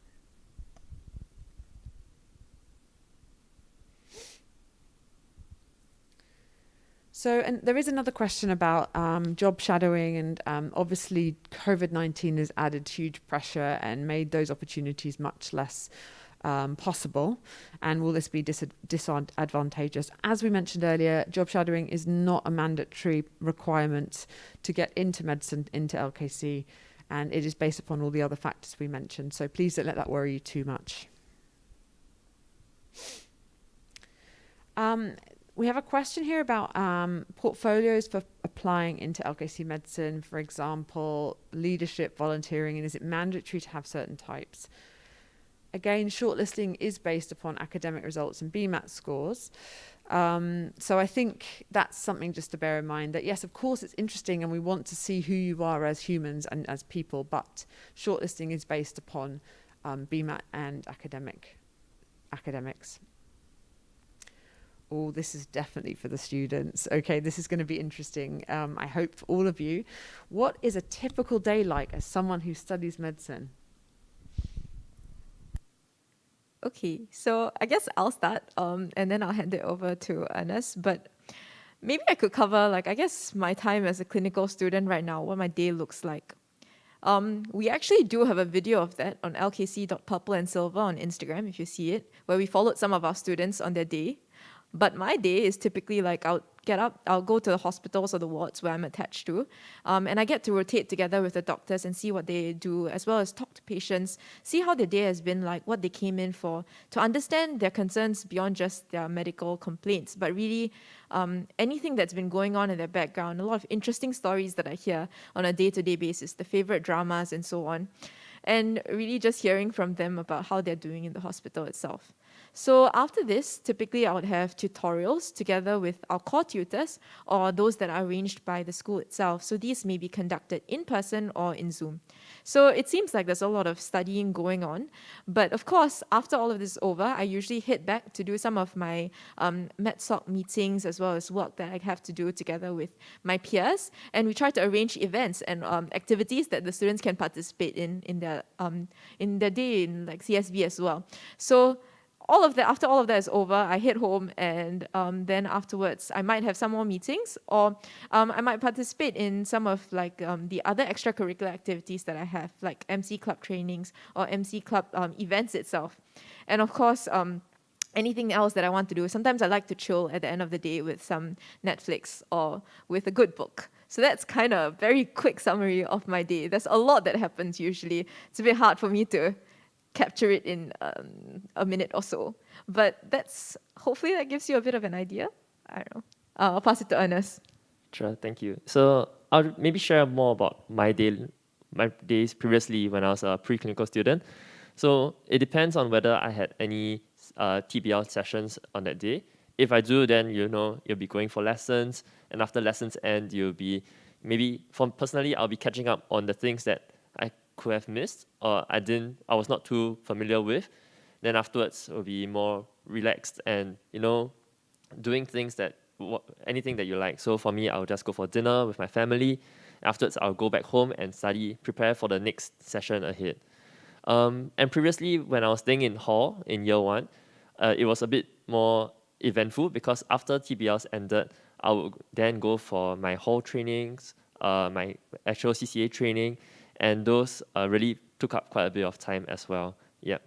So, and there is another question about job shadowing, and obviously COVID-19 has added huge pressure and made those opportunities much less possible. And will this be disadvantageous? As we mentioned earlier, job shadowing is not a mandatory requirement to get into medicine, into LKC, and it is based upon all the other factors we mentioned. So please don't let that worry you too much. We have a question here about portfolios for applying into LKC Medicine, for example, leadership, volunteering, and is it mandatory to have certain types? Again, shortlisting is based upon academic results and Bmat scores. So I think that's something just to bear in mind, that yes, of course it's interesting and we want to see who you are as humans and as people, but shortlisting is based upon Bmat and academics. Oh, this is definitely for the students. Okay, this is going to be interesting. I hope for all of you. What is a typical day like as someone who studies medicine? Okay, so I guess I'll start and then I'll hand it over to Ernest. But maybe I could cover, like, I guess my time as a clinical student right now, what my day looks like. We actually do have a video of that on lkc.purpleandsilver on Instagram, if you see it, where we followed some of our students on their day. But my day is typically like I'll get up, I'll go to the hospitals or the wards where I'm attached to, and I get to rotate together with the doctors and see what they do, as well as talk to patients, see how their day has been like, what they came in for, to understand their concerns beyond just their medical complaints, but really anything that's been going on in their background, a lot of interesting stories that I hear on a day-to-day basis, the favorite dramas and so on, and really just hearing from them about how they're doing in the hospital itself. So after this, typically I would have tutorials together with our core tutors or those that are arranged by the school itself. So these may be conducted in person or in Zoom. So it seems like there's a lot of studying going on. But of course, after all of this is over, I usually head back to do some of my MedSoc meetings as well as work that I have to do together with my peers. And we try to arrange events and activities that the students can participate in their day in like CSV as well. So after all of that is over, I head home, and then afterwards I might have some more meetings, or I might participate in some of like the other extracurricular activities that I have, like MC Club trainings or MC Club events itself. And of course, anything else that I want to do. Sometimes I like to chill at the end of the day with some Netflix or with a good book. So that's kind of a very quick summary of my day. There's a lot that happens usually. It's a bit hard for me to capture it in a minute or so. But hopefully that gives you a bit of an idea. I don't know. I'll pass it to Ernest. Sure, thank you. So I'll maybe share more about my days previously when I was a preclinical student. So it depends on whether I had any TBL sessions on that day. If I do, then you'll be going for lessons, and after lessons end, you'll be personally, I'll be catching up on the things that I could have missed or I was not too familiar with. Then afterwards, it'll be more relaxed and doing things anything that you like. So for me, I'll just go for dinner with my family. Afterwards, I'll go back home and prepare for the next session ahead. And previously, when I was staying in hall in year 1, it was a bit more eventful because after TBLs ended, I would then go for my hall trainings, my actual CCA training, and those really took up quite a bit of time as well. Yeah.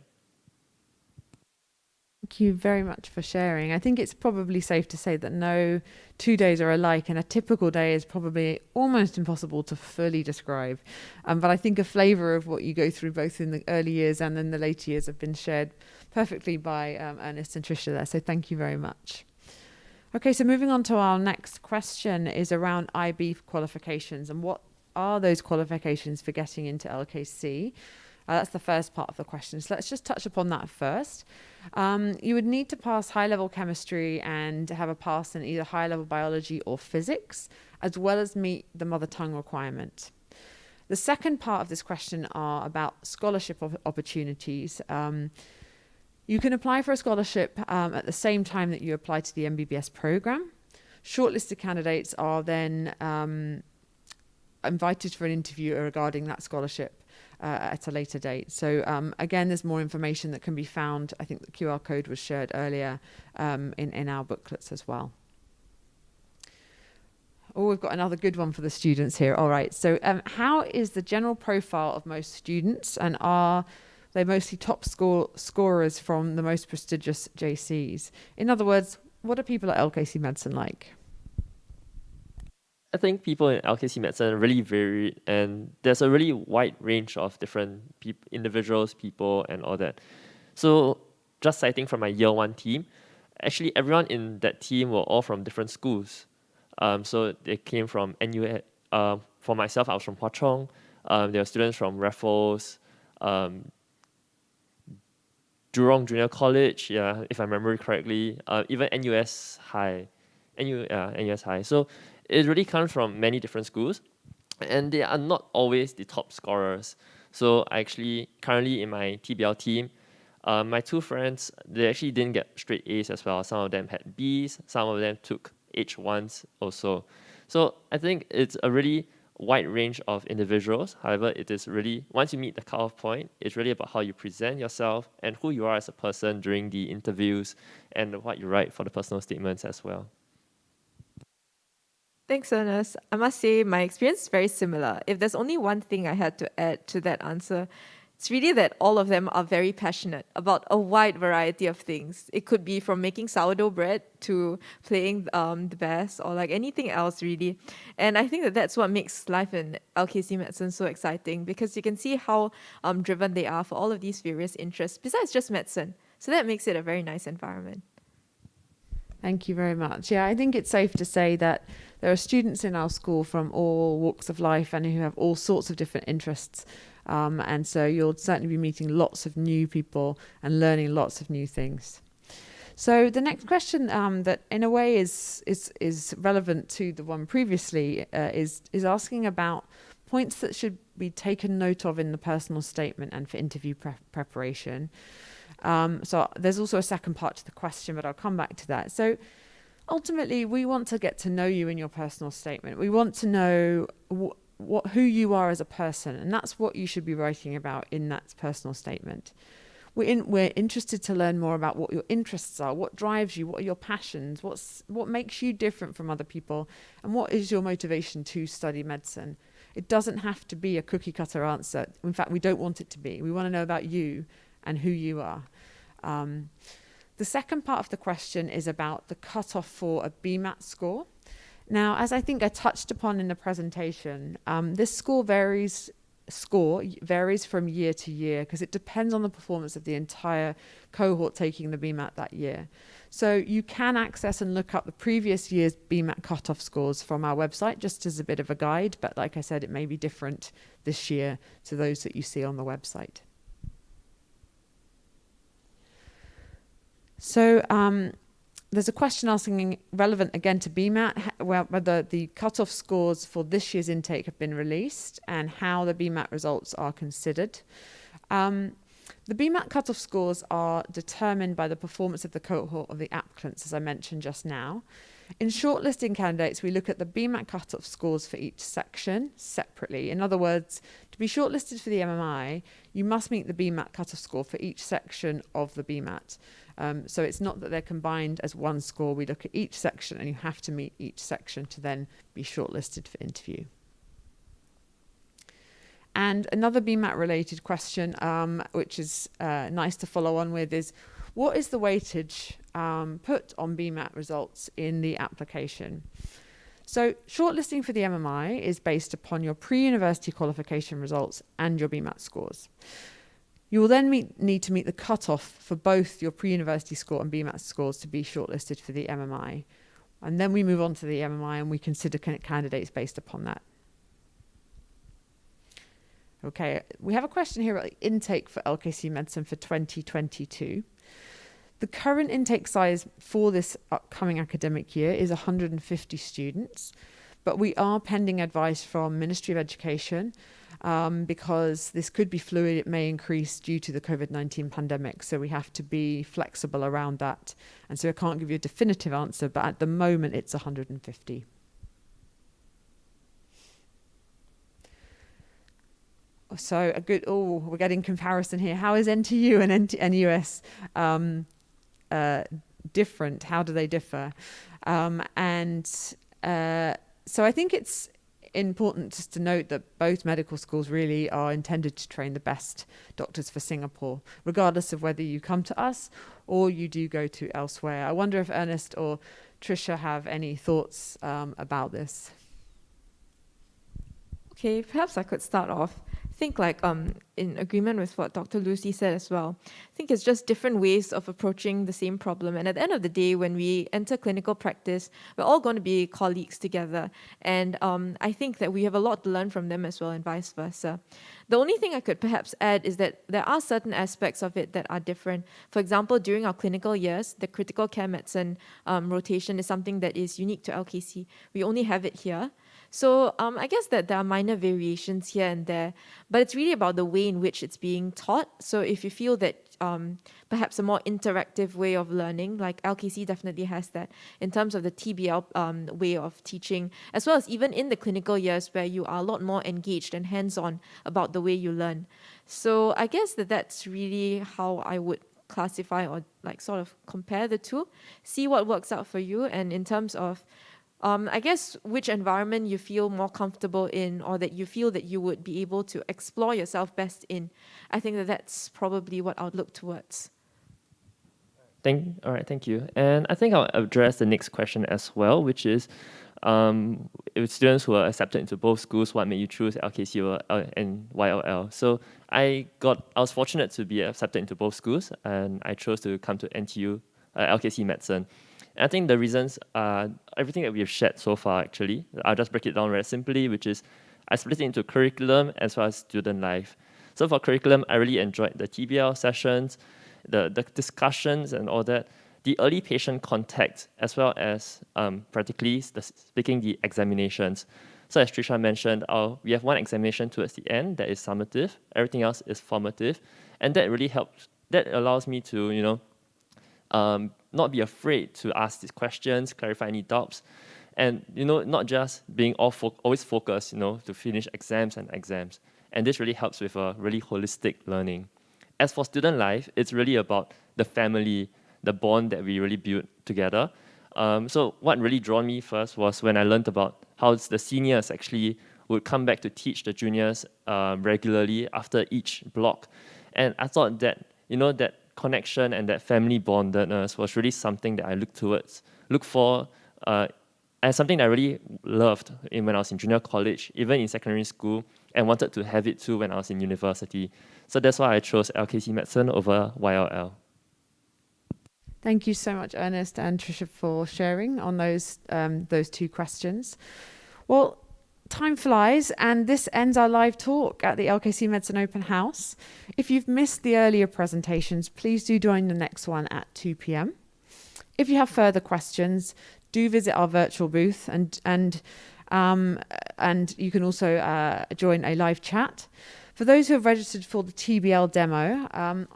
Thank you very much for sharing. I think it's probably safe to say that no 2 days are alike, and a typical day is probably almost impossible to fully describe. But I think a flavour of what you go through both in the early years and in the later years have been shared perfectly by Ernest and Tricia there. So thank you very much. Okay, so moving on to our next question is around IB qualifications and what are those qualifications for getting into LKC? That's the first part of the question. So let's just touch upon that first. You would need to pass high-level chemistry and have a pass in either high-level biology or physics, as well as meet the mother tongue requirement. The second part of this question are about scholarship opportunities. You can apply for a scholarship at the same time that you apply to the MBBS program. Shortlisted candidates are then invited for an interview regarding that scholarship at a later date. So again, there's more information that can be found. I think the QR code was shared earlier in our booklets as well. Oh, we've got another good one for the students here. All right, so how is the general profile of most students, and are they mostly top scorers from the most prestigious JCs? In other words, what are people at LKC Medicine like? I think people in Lkc Medicine are really varied, and there's a really wide range of different individuals, people, and all that. So just citing from my year 1 team, actually everyone in that team were all from different schools. So they came from NU. For myself, I was from Hwa Chong. There were students from Raffles, Jurong Junior College, yeah, if I remember correctly, even NUS High. NUS High. So it really comes from many different schools, and they are not always the top scorers. So I actually, currently in my TBL team, my 2 friends, they actually didn't get straight A's as well. Some of them had B's, some of them took H1s also. So I think it's a really wide range of individuals. However, it is really, once you meet the cutoff point, it's really about how you present yourself and who you are as a person during the interviews and what you write for the personal statements as well. Thanks, Ernest. I must say my experience is very similar. If there's only one thing I had to add to that answer, it's really that all of them are very passionate about a wide variety of things. It could be from making sourdough bread to playing the bass, or like anything else really. And I think that that's what makes life in Lkc Medicine so exciting, because you can see how driven they are for all of these various interests besides just medicine. So that makes it a very nice environment. Thank you very much. Yeah, I think it's safe to say that there are students in our school from all walks of life and who have all sorts of different interests. And so you'll certainly be meeting lots of new people and learning lots of new things. So the next question that in a way is relevant to the one previously is asking about points that should be taken note of in the personal statement and for interview preparation. So there's also a second part to the question, but I'll come back to that. So ultimately, we want to get to know you in your personal statement. We want to know who you are as a person, and that's what you should be writing about in that personal statement. We're interested to learn more about what your interests are, what drives you, what are your passions, what makes you different from other people, and what is your motivation to study medicine. It doesn't have to be a cookie cutter answer. In fact, we don't want it to be. We want to know about you and who you are. The second part of the question is about the cutoff for a Bmat score. Now, as I think I touched upon in the presentation, this score varies from year to year because it depends on the performance of the entire cohort taking the Bmat that year. So you can access and look up the previous year's Bmat cutoff scores from our website just as a bit of a guide, but like I said, it may be different this year to those that you see on the website. So there's a question asking, relevant again to Bmat, whether the cutoff scores for this year's intake have been released and how the Bmat results are considered. The Bmat cutoff scores are determined by the performance of the cohort of the applicants, as I mentioned just now. In shortlisting candidates, we look at the Bmat cutoff scores for each section separately. In other words, to be shortlisted for the MMI, you must meet the Bmat cutoff score for each section of the Bmat. So it's not that they're combined as one score. We look at each section and you have to meet each section to then be shortlisted for interview. And another Bmat related question, which is nice to follow on with, is what is the weightage put on Bmat results in the application? So shortlisting for the MMI is based upon your pre-university qualification results and your Bmat scores. You will then need to meet the cutoff for both your pre-university score and Bmat scores to be shortlisted for the MMI. And then we move on to the MMI and we consider candidates based upon that. Okay, we have a question here about the intake for Lkc Medicine for 2022. The current intake size for this upcoming academic year is 150 students, but we are pending advice from Ministry of Education because this could be fluid. It may increase due to the COVID-19 pandemic, so we have to be flexible around that. And so I can't give you a definitive answer, but at the moment it's 150. So we're getting comparison here. How is NTU and NUS different? How do they differ? So I think it's important just to note that both medical schools really are intended to train the best doctors for Singapore, regardless of whether you come to us or you do go to elsewhere. I wonder if Ernest or Tricia have any thoughts about this. Okay, perhaps I could start off. I think in agreement with what Dr. Lucy said as well, I think it's just different ways of approaching the same problem. And at the end of the day, when we enter clinical practice, we're all going to be colleagues together. And I think that we have a lot to learn from them as well and vice versa. The only thing I could perhaps add is that there are certain aspects of it that are different. For example, during our clinical years, the critical care medicine rotation is something that is unique to LKC. We only have it here. So I guess that there are minor variations here and there, but it's really about the way in which it's being taught. So if you feel that perhaps a more interactive way of learning, like LKC definitely has that in terms of the TBL way of teaching, as well as even in the clinical years where you are a lot more engaged and hands-on about the way you learn. So I guess that's really how I would classify or sort of compare the two, see what works out for you, and in terms of I guess which environment you feel more comfortable in or that you feel that you would be able to explore yourself best in. I think that's probably what I would look towards. All right, thank you. And I think I'll address the next question as well, which is if students who are accepted into both schools, what made you choose LKC and YLL? So I was fortunate to be accepted into both schools, and I chose to come to NTU, Lkc Medicine. And I think the reasons are everything that we have shared so far, actually. I'll just break it down very simply, which is I split it into curriculum as well as student life. So for curriculum, I really enjoyed the TBL sessions, the discussions and all that, the early patient contact, as well as practically speaking the examinations. So as Tricia mentioned, we have one examination towards the end that is summative. Everything else is formative. And that really helps. That allows me to, not be afraid to ask these questions, clarify any doubts, and not just being always focused, to finish exams and exams. And this really helps with a really holistic learning. As for student life, it's really about the family, the bond that we really build together. So what really drew me first was when I learned about how the seniors actually would come back to teach the juniors regularly after each block. And I thought that, that connection and that family bondedness was really something that I look for as something that I really loved when I was in junior college, even in secondary school, and wanted to have it too when I was in university. So that's why I chose Lkc Medicine over YLL. Thank you so much, Ernest and Tricia, for sharing on those two questions. Well, time flies, and this ends our live talk at the Lkc Medicine Open House. If you've missed the earlier presentations, please do join the next one at 2 p.m. If you have further questions, do visit our virtual booth, and you can also join a live chat. For those who have registered for the TBL demo,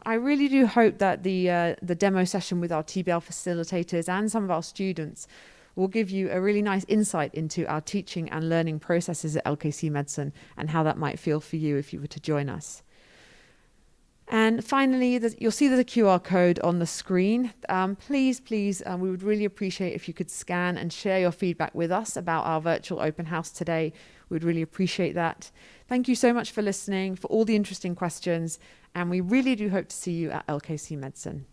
I really do hope that the demo session with our TBL facilitators and some of our students will give you a really nice insight into our teaching and learning processes at Lkc Medicine and how that might feel for you if you were to join us. And finally, you'll see there's a QR code on the screen. Please, we would really appreciate if you could scan and share your feedback with us about our virtual open house today. We'd really appreciate that. Thank you so much for listening, for all the interesting questions, and we really do hope to see you at Lkc Medicine.